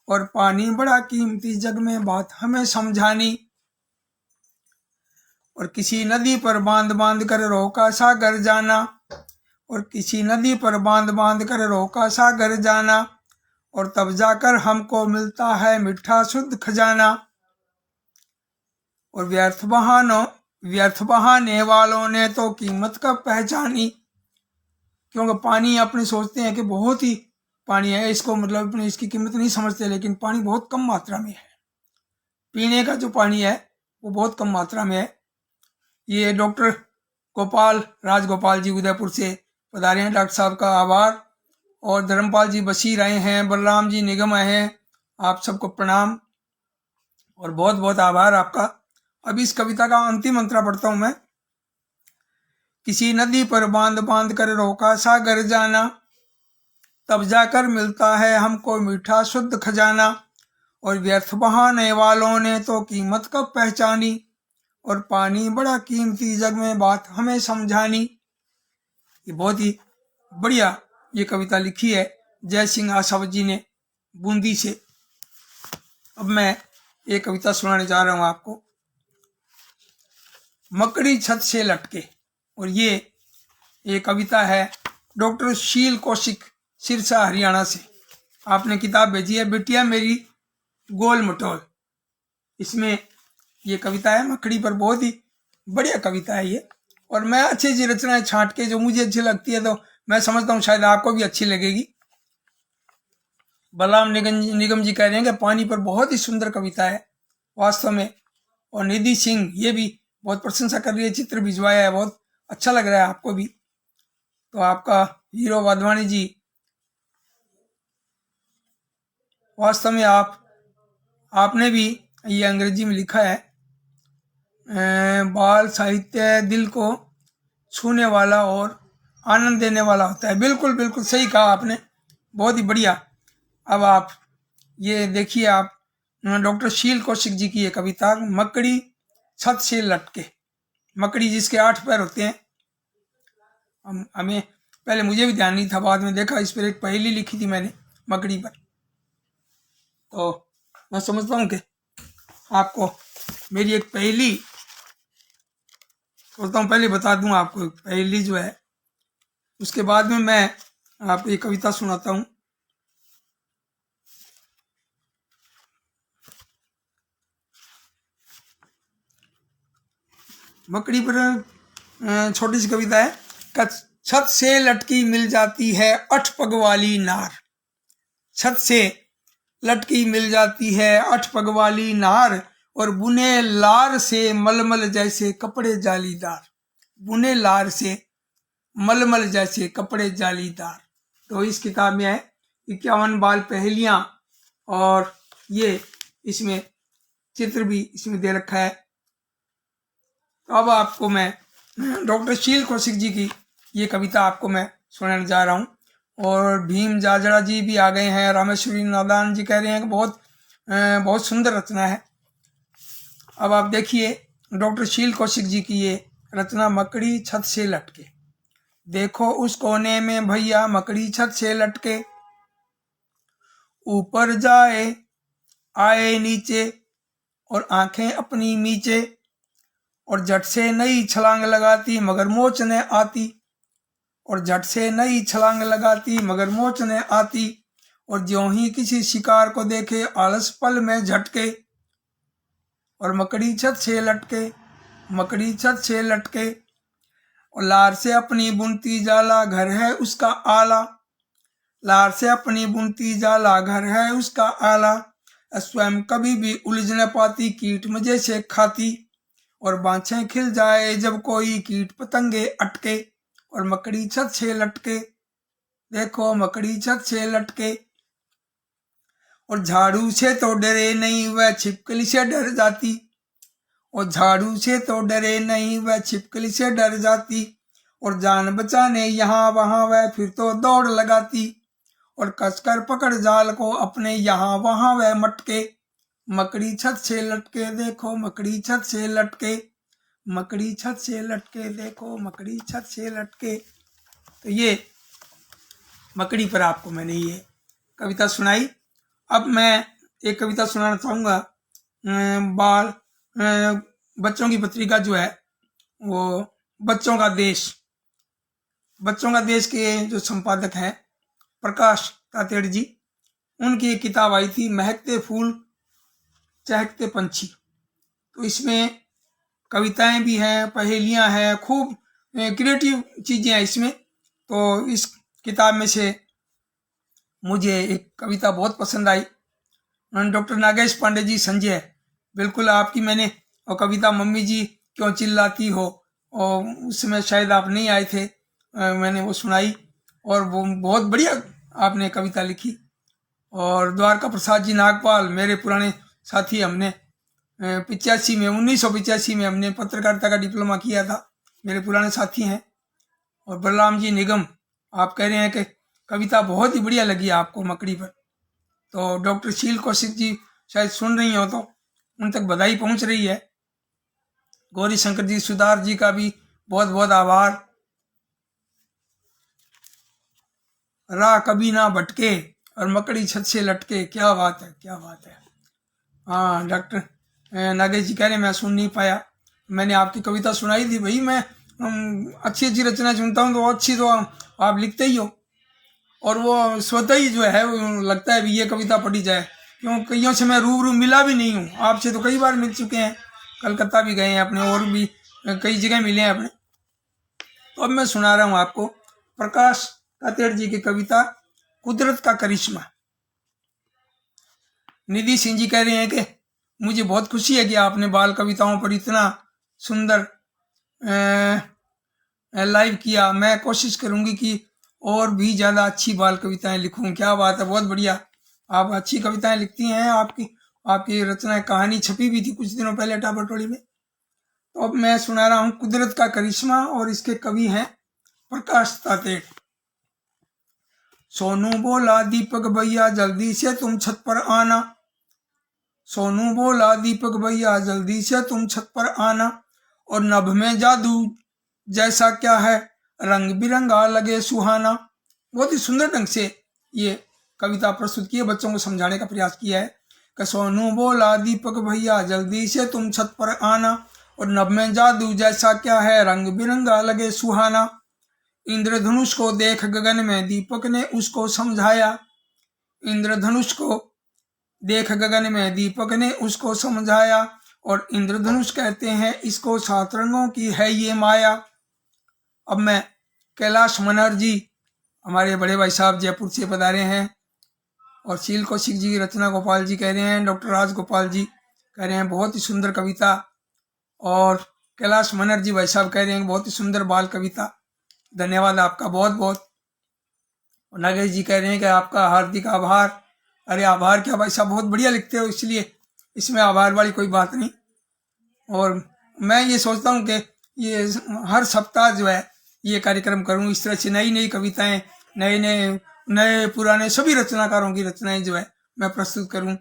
और पानी बड़ा कीमती जग में बात हमें समझानी। और किसी नदी पर बांध बांध कर रोका सागर जाना, और किसी नदी पर बांध बांध कर रोका सागर जाना। और तब जाकर हमको मिलता है मीठा शुद्ध खजाना। और व्यर्थ बहाने वालों ने तो कीमत कब पहचानी। क्योंकि पानी अपने सोचते हैं कि बहुत ही पानी है, इसको मतलब अपने इसकी कीमत नहीं समझते, लेकिन पानी बहुत कम मात्रा में है। पीने का जो पानी है वो बहुत कम मात्रा में है। ये डॉक्टर राजगोपाल जी उदयपुर से पधारे हैं, डॉक्टर साहब का आभार। और धर्मपाल जी बशीर आए हैं, बलराम जी निगम आए हैं, आप सबको प्रणाम और बहुत बहुत आभार आपका। अब इस कविता का अंतिम अंतरा पढ़ता हूं मैं। किसी नदी पर बांध बांध कर रोका सागर जाना, तब जाकर मिलता है हमको मीठा शुद्ध खजाना। और व्यर्थ बहाने वालों ने तो कीमत कब पहचानी। और पानी बड़ा कीमती जग में बात हमें समझानी। ये बहुत ही बढ़िया ये कविता लिखी है जय सिंह आसावत जी ने बूंदी से। अब मैं ये कविता सुनाने जा रहा हूं आपको। मकड़ी छत से लटके, और ये कविता है डॉक्टर शील कौशिक सिरसा हरियाणा से। आपने किताब भेजी है बिटिया मेरी गोल मटोल। इसमें ये कविता है मकड़ी पर, बहुत ही बढ़िया कविता है ये। और मैं अच्छी अच्छी रचनाएं छांट के जो मुझे अच्छी लगती है तो मैं समझता हूँ शायद आपको भी अच्छी लगेगी। बलराम निगम जी कह रहे हैं कि पानी पर बहुत ही सुंदर कविता है वास्तव में। और निधि सिंह ये भी बहुत प्रशंसा कर रही है, चित्र भिजवाया है, बहुत अच्छा लग रहा है आपको भी। तो आपका हीरो वाधवानी जी, वास्तव में आपने भी ये अंग्रेजी में लिखा है, बाल साहित्य दिल को छूने वाला और आनंद देने वाला होता है। बिल्कुल बिल्कुल सही कहा आपने, बहुत ही बढ़िया। अब आप ये देखिए, आप डॉक्टर शील कौशिक जी की ये कविता मकड़ी छत से लटके। मकड़ी जिसके 8 पैर होते हैं, हमें पहले मुझे भी ध्यान नहीं था, बाद में देखा इस पर एक पहेली लिखी थी मैंने मकड़ी पर। तो मैं समझता हूँ कि आपको मेरी एक पहेली सोचता हूँ पहले बता दूं आपको पहेली जो है, उसके बाद में मैं आपको ये कविता सुनाता हूँ। मकड़ी पर छोटी सी कविता है। छत से लटकी मिल जाती है 8 पग वाली नार। छत से लटकी मिल जाती है 8 पग वाली नार, और बुने लार से मलमल जैसे कपड़े जालीदार। बुने लार से मलमल जैसे कपड़े जालीदार। तो इस किताब में है 51 बाल पहेलियां, और ये इसमें चित्र भी इसमें दे रखा है। अब आपको मैं डॉक्टर शील कौशिक जी की ये कविता आपको मैं सुनाने जा रहा हूँ। और भीम जाजड़ा जी भी आ गए हैं, रामेश्वरी नादान जी कह रहे हैं कि बहुत सुंदर रचना है। अब आप देखिए डॉक्टर शील कौशिक जी की ये रचना मकड़ी छत से लटके। देखो उस कोने में भैया मकड़ी छत से लटके, ऊपर जाए आए नीचे और आंखें अपनी नीचे, और झट से नई छलांग लगाती मगर मोच न आती। और झट से नई छलांग लगाती मगर मोच न आती, और ज्यों ही किसी शिकार को देखे आलस पल में झटके। और मकड़ी छत से लटके, मकड़ी छत से लटके, और लार से अपनी बुनती जाला घर है उसका आला। लार से अपनी बुनती जाला घर है उसका आला, स्वयं कभी भी उलझ न पाती कीट मजे से खाती। और बाँछें खिल जाए जब कोई कीट पतंगे अटके, और मकड़ी छत से लटके। देखो मकड़ी छत से लटके। और झाड़ू से तो डरे नहीं वह छिपकली से डर जाती। और झाड़ू से तो डरे नहीं वह छिपकली से डर जाती, और जान बचाने यहाँ वहां वह फिर तो दौड़ लगाती। और कसकर पकड़ जाल को अपने यहाँ वहां वह मटके। मकड़ी छत से लटके, देखो मकड़ी छत से लटके। मकड़ी छत से लटके, देखो मकड़ी छत से लटके। तो ये मकड़ी पर आपको मैंने ये कविता सुनाई। अब मैं एक कविता सुनाना चाहूँगा। बाल बच्चों की पत्रिका जो है वो बच्चों का देश, बच्चों का देश के जो संपादक हैं प्रकाश तातेड़ जी, उनकी एक किताब आई थी महकते फूल चहकते पंछी। तो इसमें कविताएं भी हैं, पहेलियां हैं, खूब क्रिएटिव चीजें हैं इसमें। तो इस किताब में से मुझे एक कविता बहुत पसंद आई, डॉक्टर नागेश पांडे जी संजय, बिल्कुल आपकी मैंने और कविता मम्मी जी क्यों चिल्लाती हो, और उस समय शायद आप नहीं आए थे, मैंने वो सुनाई और वो बहुत बढ़िया आपने कविता लिखी। और द्वारका प्रसाद जी नागपाल मेरे पुराने साथी, हमने 1985 में हमने पत्रकारिता का डिप्लोमा किया था, मेरे पुराने साथी हैं। और बलराम जी निगम, आप कह रहे हैं कि कविता बहुत ही बढ़िया लगी आपको मकड़ी पर। तो डॉक्टर शील कौशिक जी शायद सुन रही हो तो उन तक बधाई पहुंच रही है। गौरी शंकर जी सुधार जी का भी बहुत बहुत आभार। राह कभी ना भटके और मकड़ी छत से लटके, क्या बात है, क्या बात है। हाँ डॉक्टर नागेश जी कह रहे मैं सुन नहीं पाया, मैंने आपकी कविता सुनाई थी भाई। मैं अच्छी अच्छी रचना सुनता हूँ तो अच्छी तो आप लिखते ही हो, और वो स्वतः ही जो है वो लगता है भी ये कविता पढ़ी जाए, क्यों कईयों से मैं रूबरू मिला भी नहीं हूँ, आपसे तो कई बार मिल चुके हैं, कलकत्ता भी गए हैं अपने, और भी कई जगह मिले हैं अपने। तो अब मैं सुना रहा हूँ आपको प्रकाश तातेड़ जी की कविता कुदरत का करिश्मा। निधि सिंह जी कह रहे हैं कि मुझे बहुत खुशी है कि आपने बाल कविताओं पर इतना सुंदर लाइव किया। मैं कोशिश करूंगी कि और भी ज़्यादा अच्छी बाल कविताएं लिखूं। क्या बात है, बहुत बढ़िया, आप अच्छी कविताएं लिखती हैं। आपकी रचनाएं, कहानी छपी भी थी कुछ दिनों पहले टापरटोली में। तो अब मैं सुना रहा हूं कुदरत का करिश्मा, और इसके कवि हैं प्रकाश तातेड़। सोनू बोला दीपक भैया जल्दी से तुम छत पर आना, सोनू बोला दीपक भैया जल्दी से तुम छत पर आना, और नभ में जादू जैसा क्या है, रंग बिरंगा लगे सुहाना। बहुत ही सुंदर ढंग से ये कविता प्रस्तुत की है, बच्चों को समझाने का प्रयास किया है कि सोनू बोला दीपक भैया जल्दी से तुम छत पर आना, और नभ में जादू जैसा क्या है, रंग बिरंगा लगे सुहाना। इंद्रधनुष को देख गगन में दीपक ने उसको समझाया, इंद्रधनुष को देख गगन में दीपक ने उसको समझाया, और इंद्रधनुष कहते हैं इसको 7 रंगों की है ये माया। अब मैं कैलाश मनहर जी, हमारे बड़े भाई साहब जयपुर से पधारे हैं, और शील कौशिक जी की रचना गोपाल जी कह रहे हैं, डॉक्टर राज गोपाल जी कह रहे हैं बहुत ही सुंदर कविता, और कैलाश मनहर जी भाई साहब कह रहे हैं बहुत ही सुंदर बाल कविता। धन्यवाद आपका बहुत बहुत। और नागेश जी कह रहे हैं कि आपका हार्दिक आभार। अरे आभार क्या भाई साहब, बहुत बढ़िया लिखते हो, इसलिए इसमें आभार वाली कोई बात नहीं। और मैं ये सोचता हूँ कि ये हर सप्ताह जो है ये कार्यक्रम करूँ, इस तरह से नई नई कविताएं, नए पुराने सभी रचनाकारों की रचनाएं जो है मैं प्रस्तुत करूँ।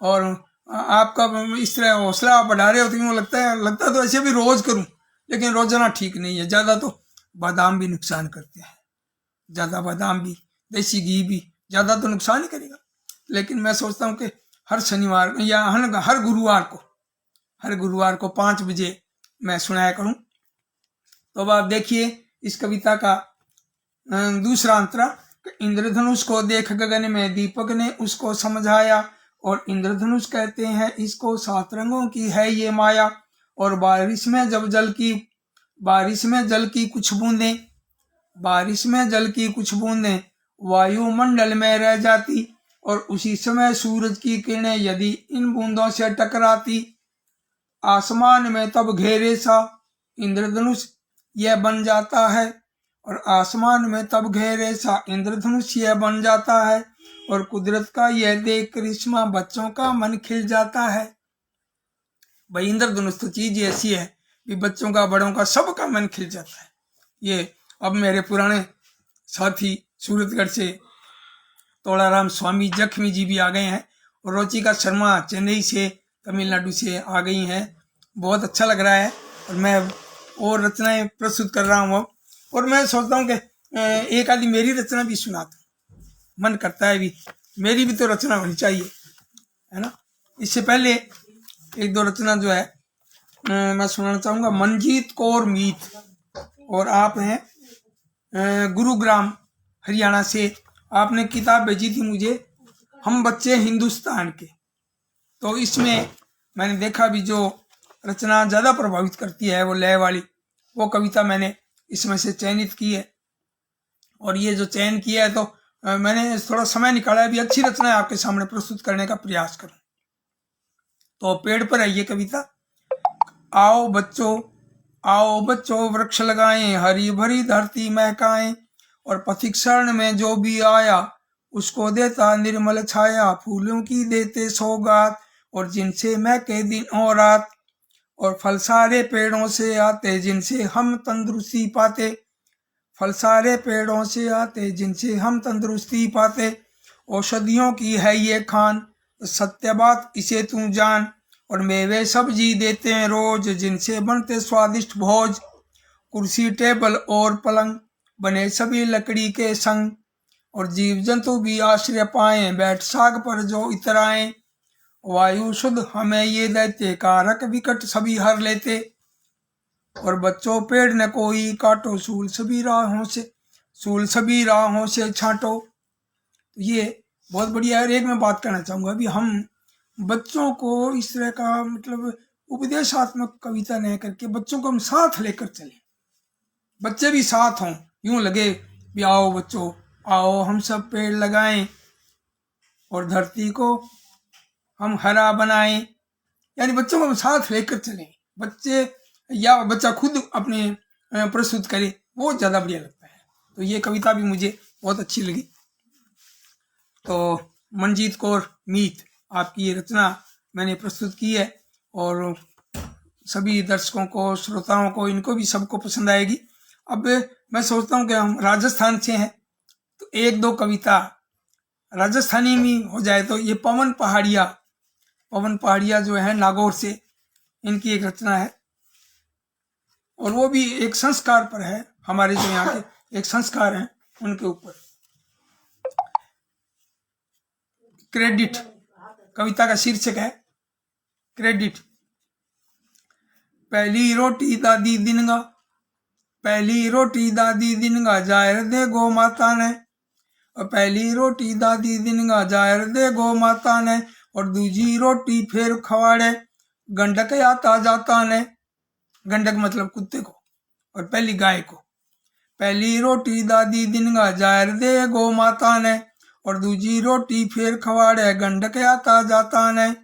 और आपका इस तरह हौसला आप बढ़ा रहे हो तो लगता तो ऐसे भी रोज करूँ, लेकिन रोजाना ठीक नहीं है। ज़्यादा तो बादाम भी नुकसान करते हैं, ज़्यादा बादाम भी, देसी घी भी ज़्यादा तो नुकसान ही करेगा। लेकिन मैं सोचता हूँ कि हर शनिवार या हर गुरुवार को 5 बजे मैं सुनाया करूँ। तो अब आप देखिए इस कविता का दूसरा अंतरा। इंद्रधनुष को देख गगन में दीपक ने उसको समझाया, और इंद्रधनुष कहते हैं इसको 7 रंगों की है ये माया। और बारिश में जल की कुछ बूंदें वायुमंडल में रह जाती, और उसी समय सूरज की किरणें यदि इन बूंदों से टकराती, आसमान में तब घेरे सा इंद्रधनुष यह बन जाता है, और आसमान में तब घेरे सा इंद्रधनुष यह बन जाता है, और कुदरत का यह देख करिश्मा बच्चों का मन खिल जाता है। भाई इंद्रधनुष तो चीज ऐसी है कि बच्चों का, बड़ों का, सबका मन खिल जाता है। ये अब मेरे पुराने साथी सूरतगढ़ से तोड़ाराम स्वामी जख्मी जी भी आ गए हैं, और रुचिका शर्मा चेन्नई से, तमिलनाडु से आ गई हैं। बहुत अच्छा लग रहा है, और मैं और रचनाएं प्रस्तुत कर रहा हूँ। और मैं सोचता हूँ कि एक आदि मेरी रचना भी सुनाता, मन करता है भी मेरी भी तो रचना होनी चाहिए, है ना। इससे पहले 1-2 रचना जो है मैं सुनाना चाहूँगा। मनजीत कौर मीत, और आप हैं गुरुग्राम हरियाणा से। आपने किताब भेजी थी मुझे, हम बच्चे हिंदुस्तान के। तो इसमें मैंने देखा भी जो रचना ज़्यादा प्रभावित करती है वो लय वाली, वो कविता मैंने इसमें से चयनित की है। और ये जो चयन किया है तो मैंने थोड़ा समय निकाला है, भी अच्छी रचना आपके सामने प्रस्तुत करने का प्रयास करूं। तो पेड़ पर है ये कविता। आओ बच्चों वृक्ष लगाएं, हरी भरी धरती महकाएं, और पथिक शरण में जो भी आया उसको देता निर्मल छाया, फूलों की देते सौगात, और जिनसे महके दिन और रात, और फल सारे पेड़ों से आते जिनसे हम तंदुरुस्ती पाते, फल सारे पेड़ों से आते जिनसे हम तंदुरुस्ती पाते, औषधियों की है ये खान, सत्य बात इसे तू जान, और मेवे सब्जी देते हैं रोज जिनसे बनते स्वादिष्ट भोज, कुर्सी टेबल और पलंग बने सभी लकड़ी के संग, और जीव जंतु भी आश्रय पाए बैठ साग पर जो इतराए, वायु शुद्ध हमें ये देते कारक विकट सभी हर लेते, और बच्चों पेड़ न कोई काटो सूल सभी राहों से छांटो। ये बहुत बढ़िया है। एक मैं बात कहना चाहूँगा, अभी हम बच्चों को इस तरह का मतलब उपदेशात्मक कविता न करके बच्चों को हम साथ लेकर चलें, बच्चे भी साथ हों, यूं लगे भी आओ बच्चों आओ हम सब पेड़ लगाएं और धरती को हम हरा बनाएं, यानी बच्चों को हम साथ लेकर चलें। बच्चे या बच्चा खुद अपने प्रस्तुत करे, वो ज़्यादा बढ़िया लगता है। तो ये कविता भी मुझे बहुत अच्छी लगी। तो मनजीत कौर मीत, आपकी ये रचना मैंने प्रस्तुत की है और सभी दर्शकों को, श्रोताओं को, इनको भी सबको पसंद आएगी। अब मैं सोचता हूँ कि हम राजस्थान से हैं तो एक दो कविता राजस्थानी में हो जाए। तो ये पवन पहाड़िया जो है नागौर से, इनकी एक रचना है और वो भी एक संस्कार पर है, हमारे जो यहाँ के एक संस्कार हैं उनके ऊपर। क्रेडिट, कविता का शीर्षक है क्रेडिट। पहली रोटी दादी दिनगा, पहली रोटी दादी दिनगा जायर दे गो माता ने, और पहली रोटी दादी दिनगा जायर दे गो माता ने, और दूजी रोटी फिर खवाड़े गंडक आता जाता ने। गंडक मतलब कुत्ते को और पहली गाय को। पहली रोटी दादी दिनगा जायर दे गो माता ने, और दूजी रोटी फिर खवाड़े गंडक आता जाता ने,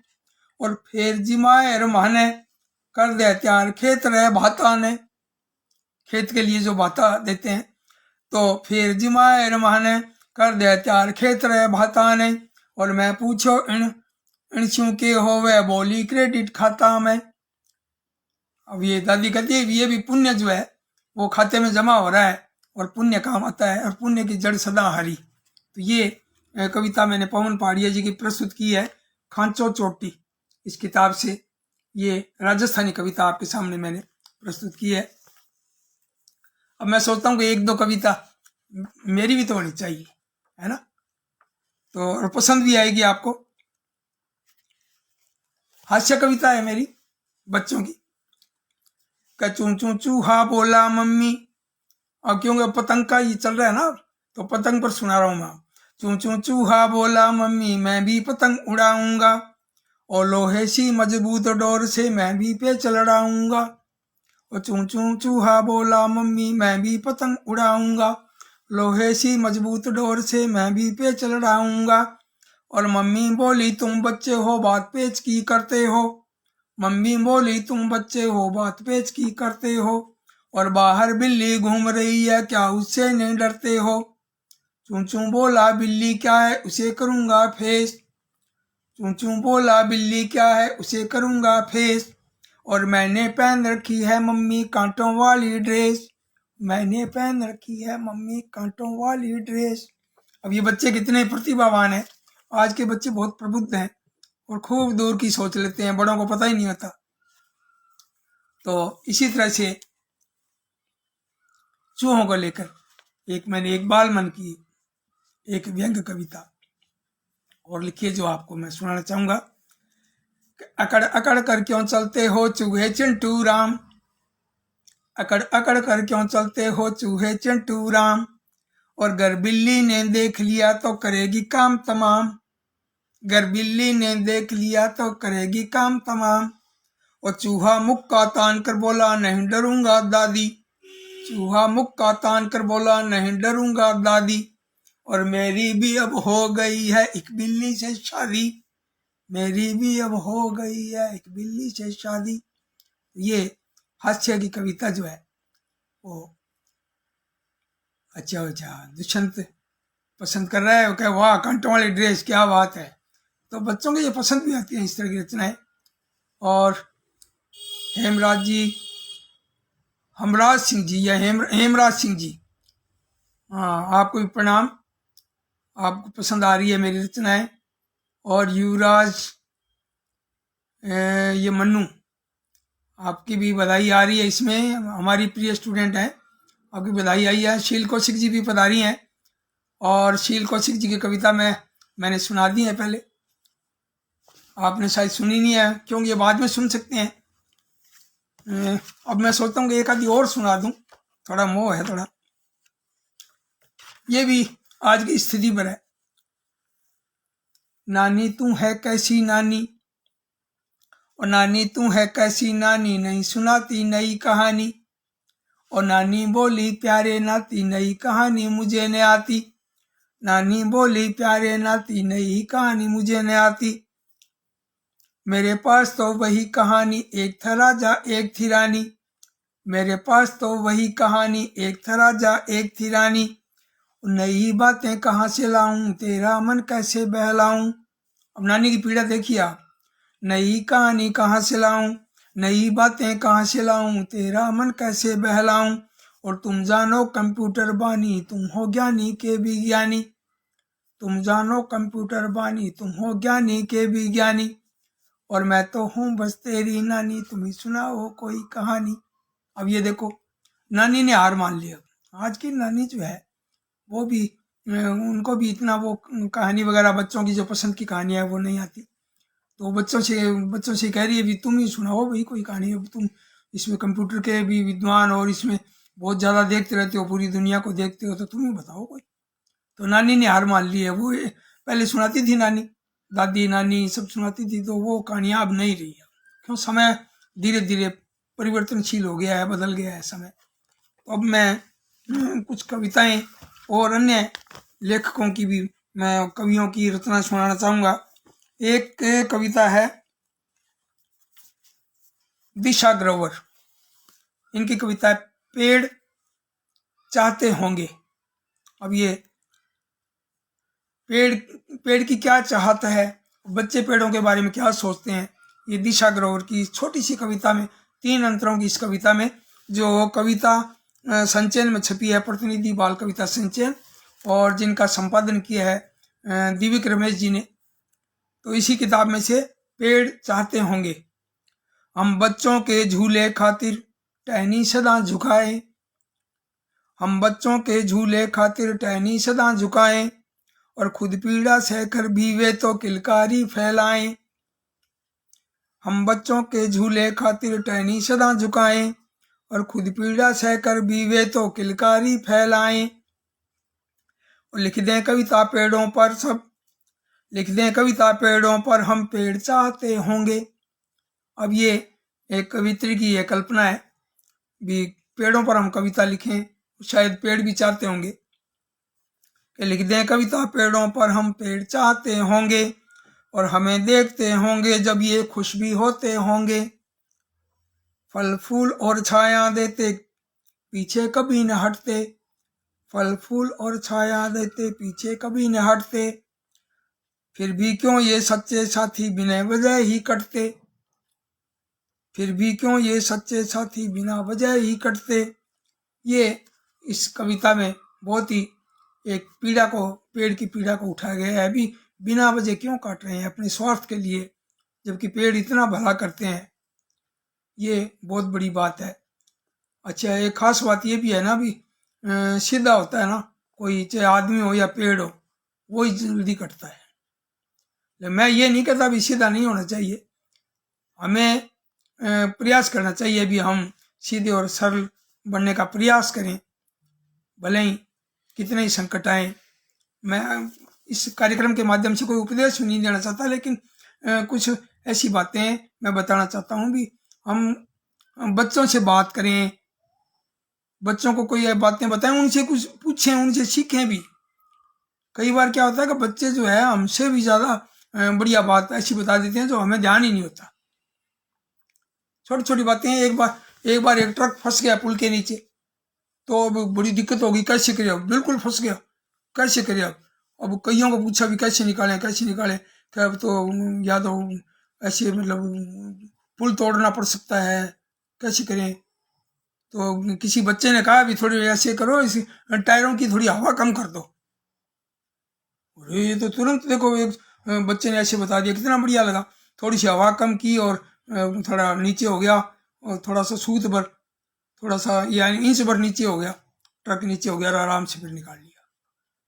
और फिर जिमायर माने कर दे त्यार खेत रहे भाता ने। खेत के लिए जो भाता देते हैं, तो फिर जिमायर माने कर दे त्यार खेत रहे भाता ने, और मैं पूछो इन के होवे बोली क्रेडिट खाता में। अब ये दादी कहती है ये भी पुण्य जो है वो खाते में जमा हो रहा है और पुण्य काम आता है, और पुण्य की जड़ सदा हरी। तो ये कविता मैंने पवन पहाड़िया जी की प्रस्तुत की है, खांचो चोटी इस किताब से। ये राजस्थानी कविता आपके सामने मैंने प्रस्तुत की है। अब मैं सोचता हूँ कि एक दो कविता मेरी भी तो होनी चाहिए, है ना, तो और पसंद भी आएगी आपको। हास्य कविता है मेरी बच्चों की। चू चू चूहा बोला मम्मी, और क्योंकि पतंग का ये चल रहा है ना, तो पतंग पर सुना रहा हूं मैं। चू चू चूहा बोला मम्मी मैं भी पतंग उड़ाऊंगा, और लोहे सी मजबूत डोर से मैं भी पे चढ़ाऊंगा। और चू चू चूहा बोला मम्मी मैं भी पतंग उड़ाऊंगा, लोहे सी मजबूत डोर से मैं भी पे चढ़ाऊंगा। और मम्मी बोली तुम बच्चे हो बात पेच की करते हो, मम्मी बोली तुम बच्चे हो बात पेच की करते हो, और बाहर बिल्ली घूम रही है क्या उससे नहीं डरते हो। चू चू बोला बिल्ली क्या है उसे करूंगा फेस, चू चू बोला बिल्ली क्या है उसे करूंगा फेस, और मैंने पहन रखी है मम्मी कांटों वाली ड्रेस, मैंने पहन रखी है मम्मी कांटों वाली ड्रेस। अब ये बच्चे कितने प्रतिभावान हैं, आज के बच्चे बहुत प्रबुद्ध हैं और खूब दूर की सोच लेते हैं, बड़ों को पता ही नहीं होता। तो इसी तरह से चूहों को लेकर मैंने एक बाल मन की एक व्यंग्य कविता और लिखी है जो आपको मैं सुनाना चाहूंगा। अकड़ अकड़ कर क्यों चलते हो चूहे चिंटू राम, अकड़ अकड़ कर क्यों चलते हो चूहे चिंटू राम, और गर बिल्ली ने देख लिया तो करेगी काम तमाम, गर बिल्ली ने देख लिया तो करेगी काम तमाम। और चूहा मुक्का तान कर बोला नहीं डरूंगा दादी, चूहा मुक्का तान कर बोला नहीं डरूंगा दादी, और मेरी भी अब हो गई है एक बिल्ली से शादी, मेरी भी अब हो गई है एक बिल्ली से शादी। ये हास्य की कविता जो है वो अच्छा दुष्यंत पसंद कर रहा है, वो कहे वाह कंटों वाली ड्रेस क्या बात है। तो बच्चों को ये पसंद भी आती है इस तरह की रचनाएं। और हेमराज जी, हमराज सिंह जी या हेमराज सिंह जी, हाँ आपको भी प्रणाम, आपको पसंद आ रही है मेरी रचनाएं। और युवराज ये मन्नू, आपकी भी बधाई आ रही है, इसमें हमारी प्रिय स्टूडेंट है, आपकी बधाई आई है। शील कौशिक जी भी पधारी हैं, और शील कौशिक जी की कविता मैंने सुना दी है पहले, आपने शायद सुनी नहीं है क्योंकि ये बाद में सुन सकते हैं। अब मैं सोचता हूँ कि एक आधी और सुना दूं, थोड़ा मोह है थोड़ा, ये भी आज की स्थिति पर है। नानी तू है कैसी नानी, और नानी तू है कैसी नानी, नहीं सुनाती नई कहानी। और नानी बोली प्यारे नाती, नई कहानी मुझे न आती। नानी बोली प्यारे नाती, नई कहानी मुझे न आती। मेरे पास तो वही कहानी, एक था राजा एक थी रानी। मेरे पास तो वही कहानी, एक था राजा एक थी रानी। नई बातें कहाँ से लाऊं, तेरा मन कैसे बहलाऊं। अब नानी की पीड़ा देखिए आप। नई कहानी कहाँ से लाऊं, नई बातें कहाँ से लाऊं, तेरा मन कैसे बहलाऊं। और तुम जानो कंप्यूटर बानी, तुम हो ज्ञानी के विज्ञानी। तुम जानो कंप्यूटर बानी, तुम हो ज्ञानी के विज्ञानी। और मैं तो हूँ बस तेरी नानी, तुम ही सुनाओ कोई कहानी। अब ये देखो, नानी ने हार मान लिया। आज की नानी जो है वो भी, उनको भी इतना वो कहानी वगैरह बच्चों की जो पसंद की कहानियाँ है वो नहीं आती। तो बच्चों से कह रही है भी तुम ही सुनाओ भाई कोई कहानी। अब तुम इसमें कंप्यूटर के भी विद्वान और इसमें बहुत ज़्यादा देखते रहते हो, पूरी दुनिया को देखते हो, तो तुम ही बताओ कोई। तो नानी ने हार मान ली है। वो पहले सुनाती थी नानी, दादी नानी सब सुनाती थी, तो वो कहानियाँ अब नहीं रही है। क्यों, समय धीरे धीरे परिवर्तनशील हो गया है, बदल गया है समय। तो अब मैं कुछ कविताएं और अन्य लेखकों की भी, मैं कवियों की रचना सुनाना चाहूँगा। एक कविता है दिशा ग्रोवर। इनकी कविता है पेड़ चाहते होंगे। अब ये पेड़ की क्या चाहत है, बच्चे पेड़ों के बारे में क्या सोचते हैं, ये दिशा ग्रोवर की छोटी सी कविता में, 3 अंतरों की इस कविता में, जो कविता संचयन में छपी है, प्रतिनिधि बाल कविता संचयन, और जिनका संपादन किया है दिव्यक रमेश जी ने। तो इसी किताब में से पेड़ चाहते होंगे। हम बच्चों के झूले खातिर टहनी सदा झुकाए। हम बच्चों के झूले खातिर टहनी सदा झुकाएं, और खुद पीड़ा सहकर भी वे तो किलकारी फैलाएं। हम बच्चों के झूले खातिर टहनी सदा झुकाएं, और खुद पीड़ा सहकर भी वे तो किलकारी फैलाएं। और लिख दें कविता पेड़ों पर सब, लिख दें कविता पेड़ों पर हम पेड़ चाहते होंगे। अब ये एक कवित्री की ये कल्पना है भी, पेड़ों पर हम कविता लिखें, शायद पेड़ भी चाहते होंगे कि लिख दें कविता पेड़ों पर हम पेड़ चाहते होंगे, और हमें देखते होंगे जब ये खुश भी होते होंगे। फल फूल और छाया देते पीछे कभी न हटते। फल फूल और छाया देते पीछे कभी न हटते। फिर भी क्यों ये सच्चे साथी बिना वजह ही कटते। फिर भी क्यों ये सच्चे साथी बिना वजह ही कटते। ये इस कविता में बहुत ही एक पीड़ा को, पेड़ की पीड़ा को उठाया गया है। अभी बिना वजह क्यों काट रहे हैं अपने स्वार्थ के लिए, जबकि पेड़ इतना भला करते हैं। ये बहुत बड़ी बात है। अच्छा, एक खास बात ये भी है ना, भी सीधा होता है ना, कोई चाहे आदमी हो या पेड़ हो, वो ही जल्दी कटता है। मैं ये नहीं कहता भी सीधा नहीं होना चाहिए, हमें प्रयास करना चाहिए भी हम सीधे और सरल बनने का प्रयास करें, भले ही कितने ही संकट आए। मैं इस कार्यक्रम के माध्यम से कोई उपदेश नहीं देना चाहता, लेकिन कुछ ऐसी बातें मैं बताना चाहता हूँ भी, हम बच्चों से बात करें, बच्चों को कोई बातें बताएं, उनसे कुछ पूछें, उनसे सीखें भी। कई बार क्या होता है कि बच्चे जो है हमसे भी ज़्यादा बढ़िया बात ऐसी बता देते हैं जो हमें ध्यान ही नहीं होता। छोटी छोटी बातें। एक बार एक ट्रक फंस गया पुल के नीचे, तो अब बड़ी दिक्कत होगी, कैसे करें, अब बिल्कुल फंस गया, कैसे करें। अब कईयों को पूछा भी कैसे निकालें कैसे निकालें, क्या अब तो या तो ऐसे मतलब पुल तोड़ना पड़ सकता है, कैसे करें। तो किसी बच्चे ने कहा भी थोड़ी ऐसे करो, इस टायरों की थोड़ी हवा कम कर दो। अरे ये तो तुरंत देखो एक बच्चे ने ऐसे बता दिया, कितना बढ़िया लगा। थोड़ी सी हवा कम की और थोड़ा नीचे हो गया, और थोड़ा सा सूत भर, थोड़ा सा यानी इंच भर नीचे हो गया, ट्रक नीचे हो गया और आराम से फिर निकाल लिया।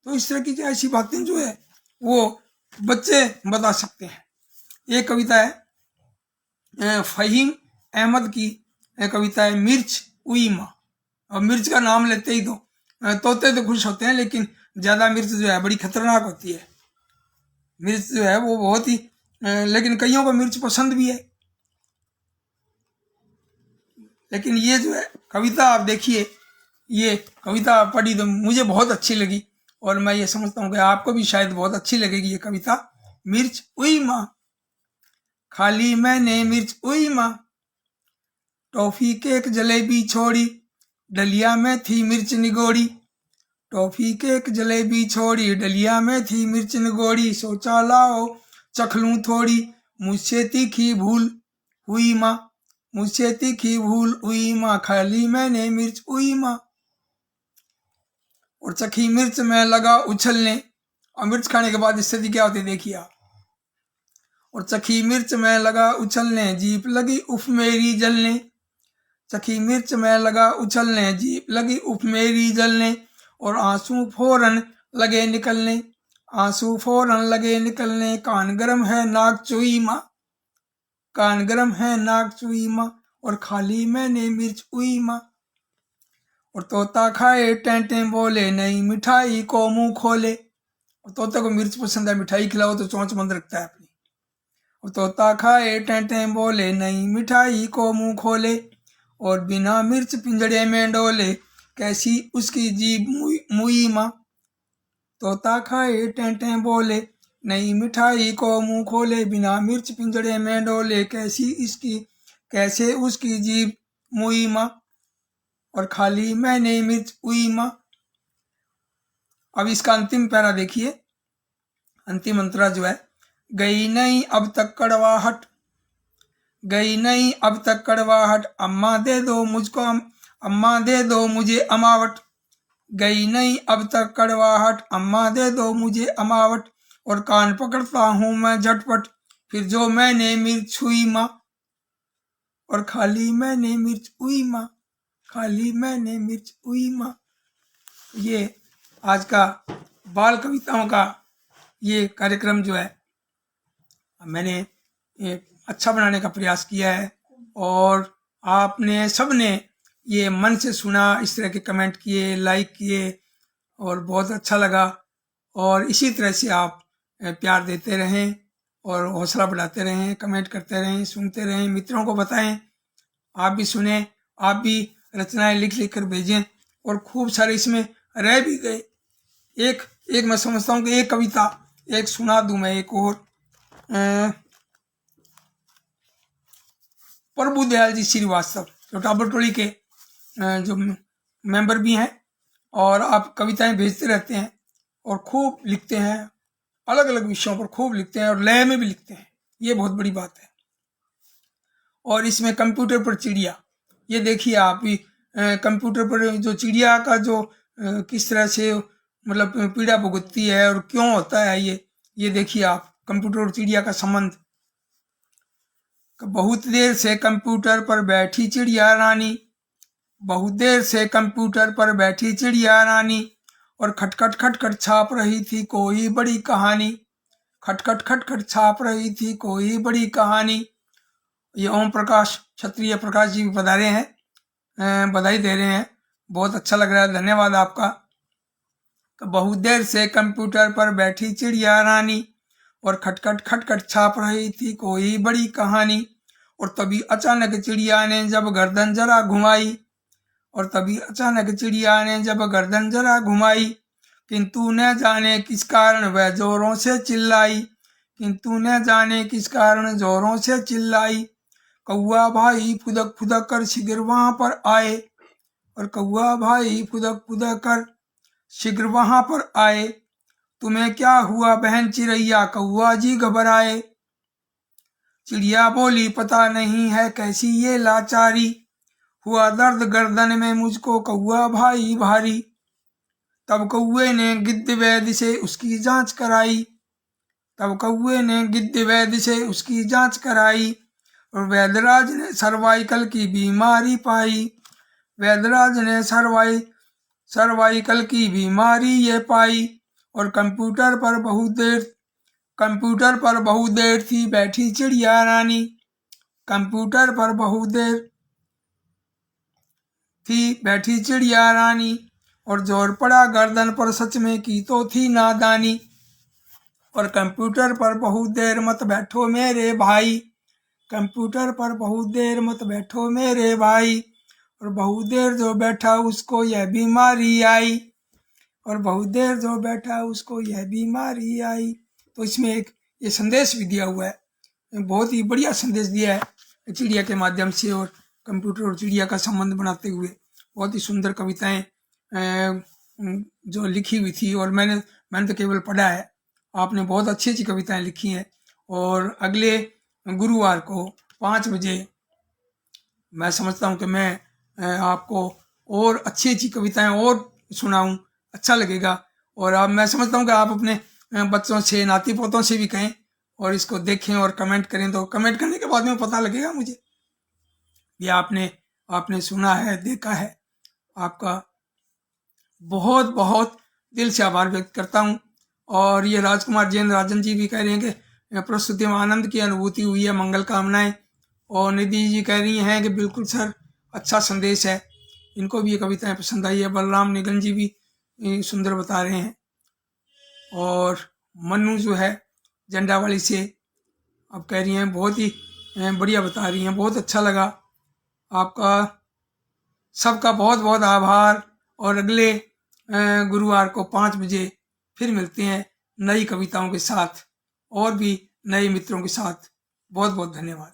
तो इस तरह की ऐसी बातें जो है वो बच्चे बता सकते हैं। एक कविता है फहीम अहमद की कविता है मिर्च उई माँ। और मिर्च का नाम लेते ही तो तोते तो खुश होते हैं, लेकिन ज़्यादा मिर्च जो है बड़ी खतरनाक होती है। मिर्च जो है वो बहुत ही लेकिन कईयों को मिर्च पसंद भी है। लेकिन ये जो है कविता आप देखिए, ये कविता पढ़ी तो मुझे बहुत अच्छी लगी और मैं ये समझता हूँ कि आपको भी शायद बहुत अच्छी लगेगी ये कविता। मिर्च उई माँ, खाली मैंने मिर्च उई माँ, टॉफी केक जलेबी छोड़ी, डलिया में थी मिर्च निगोड़ी। टॉफी केक जलेबी छोड़ी, डलिया में थी मिर्च निगोड़ी। सोचा लाओ चख लूं थोड़ी, मुझसे तीखी भूल हुई माँ, मुझसे तीखी भूल हुई माँ, खाली मैंने मिर्च हुई माँ। और चखी मिर्च में लगा उछलने। और मिर्च खाने के बाद स्थिति क्या होती है देखिए आप। और चखी मिर्च में लगा उछलने, जीप लगी उफ मेरी जलने। चखी मिर्च में लगा उछलने, जीप लगी उफ मेरी जलने। और आंसू फौरन लगे निकलने, आंसू फौरन लगे निकलने। कान गरम है नाक चुई माँ, कान गरम है नाक चुई माँ, और खाली मैंने मिर्च हुई माँ। और तोता खाए टेंटे बोले, नई मिठाई को मुंह खोले। और तोता को मिर्च पसंद है, मिठाई खिलाओ तो चोंच बंद रखता है अपनी। और तोता खाए टेंटे बोले, नई मिठाई को मुंह खोले। और बिना मिर्च पिंजड़े में डोले, कैसी उसकी जीभ मुई माँ। तोता खाए टेंटे बोले, नई मिठाई को मुंह खोले। बिना मिर्च पिंजड़े में डोले, कैसे उसकी जीभ मुई माँ। और खाली मैंने मिर्च हुई माँ। अब इसका अंतिम पैरा देखिए, अंतिम अंतरा जो है, गई नहीं अब तक कड़वाहट, गई नहीं अब तक कड़वाहट, अम्मा दे दो मुझको अम्मा दे दो मुझे अमावट। गई नहीं अब तक कड़वाहट, अम्मा दे दो मुझे अमावट। और कान पकड़ता हूं मैं झटपट, फिर जो मैंने मिर्च हुई माँ। और खाली मैंने मिर्च हुई माँ, खाली मैंने मिर्च हुई माँ। ये आज का बाल कविताओं का ये कार्यक्रम जो है मैंने ये अच्छा बनाने का प्रयास किया है। और आपने सबने ये मन से सुना, इस तरह के कमेंट किए, लाइक किए और बहुत अच्छा लगा। और इसी तरह से आप प्यार देते रहें और हौसला बढ़ाते रहें, कमेंट करते रहें, सुनते रहें, मित्रों को बताएं, आप भी सुने, आप भी रचनाएं लिख लिख कर भेजें। और खूब सारे इसमें रह भी गए। एक मैं समझता हूँ कि एक कविता एक सुना दूं मैं, एक और प्रभु दयाल जी श्रीवास्तव जो टाबर टोली के जो मेंबर भी हैं, और आप कविताएं भेजते रहते हैं और खूब लिखते हैं, अलग अलग विषयों पर खूब लिखते हैं और लय में भी लिखते हैं, ये बहुत बड़ी बात है। और इसमें कंप्यूटर पर चिड़िया, ये देखिए आप भी कंप्यूटर पर जो चिड़िया का जो किस तरह से मतलब पीड़ा भुगतती है और क्यों होता है, ये देखिए आप कंप्यूटर और चिड़िया का संबंध। बहुत देर से कंप्यूटर पर बैठी चिड़िया रानी, बहुत देर से कंप्यूटर पर बैठी चिड़िया रानी, और खटखट खटखट छाप रही थी कोई बड़ी कहानी, खटखट खटखट छाप रही थी कोई बड़ी कहानी। ये ओम प्रकाश क्षत्रिय प्रकाश जी भी पधारे हैं, बधाई दे रहे हैं, बहुत अच्छा लग रहा है, धन्यवाद आपका। बहुत देर से कंप्यूटर पर बैठी चिड़िया रानी, और खटखट खटखट छाप रही थी कोई बड़ी कहानी। और तभी अचानक चिड़िया ने जब गर्दन जरा घुमाई, और तभी अचानक चिड़िया ने जब गर्दन जरा घुमाई, किंतु न जाने किस कारण वह जोरों से चिल्लाई, किंतु न जाने किस कारण जोरों से चिल्लाई। कौआ भाई फुदक फुदक कर शीघ्र वहां पर आए, और कौआ भाई फुदक फुदक कर शीघ्र वहां पर आए। तुम्हें क्या हुआ बहन चिड़ैया, कौआ जी घबराए। चिड़िया बोली पता नहीं है कैसी ये लाचारी, हुआ दर्द गर्दन में मुझको कौआ भाई भारी। तब कौए ने गिद्ध वैद्य से उसकी जांच कराई, तब कौए ने गिद्ध वैद्य से उसकी जांच कराई। और वैद्यराज ने सर्वाइकल की बीमारी पाई, वैद्यराज ने सर्वाइकल की बीमारी ये पाई। और कंप्यूटर पर बहुत देर थी बैठी चिड़िया रानी, कंप्यूटर पर बहुत देर थी बैठी चिड़िया रानी। और जोर पड़ा गर्दन पर सच में की तो थी नादानी। और कंप्यूटर पर बहुत देर मत बैठो मेरे भाई, कंप्यूटर पर बहुत देर मत बैठो मेरे भाई। और बहुत देर जो बैठा उसको यह बीमारी आई, और बहुत देर जो बैठा उसको यह बीमारी आई। तो इसमें एक ये संदेश भी दिया हुआ है, बहुत ही बढ़िया संदेश दिया है चिड़िया के माध्यम से, और कंप्यूटर और चिड़िया का संबंध बनाते हुए बहुत ही सुंदर कविताएं जो लिखी हुई थी। और मैंने तो केवल पढ़ा है, आपने बहुत अच्छी अच्छी कविताएं लिखी हैं। और अगले गुरुवार को 5 बजे मैं समझता हूँ कि मैं आपको और अच्छी अच्छी कविताएं और सुनाऊं, अच्छा लगेगा। और अब मैं समझता हूँ कि आप अपने बच्चों से, नाती पोतों से भी कहें और इसको देखें और कमेंट करें, तो कमेंट करने के बाद में पता लगेगा मुझे कि आपने सुना है, देखा है। आपका बहुत बहुत दिल से आभार व्यक्त करता हूँ। और ये राजकुमार जैन राजन जी भी कह रहे हैं कि प्रस्तुति में आनंद की अनुभूति हुई है, मंगल कामनाएं। और निधि जी कह रही हैं कि बिल्कुल सर, अच्छा संदेश है, इनको भी ये कविताएं पसंद आई है। बलराम निगम जी भी सुंदर बता रहे हैं। और मनु जो है झंडावाली से, अब कह रही हैं बहुत ही बढ़िया बता रही हैं, बहुत अच्छा लगा। आपका सबका बहुत बहुत आभार। और अगले गुरुवार को 5 बजे फिर मिलते हैं नई कविताओं के साथ और भी नए मित्रों के साथ। बहुत बहुत धन्यवाद।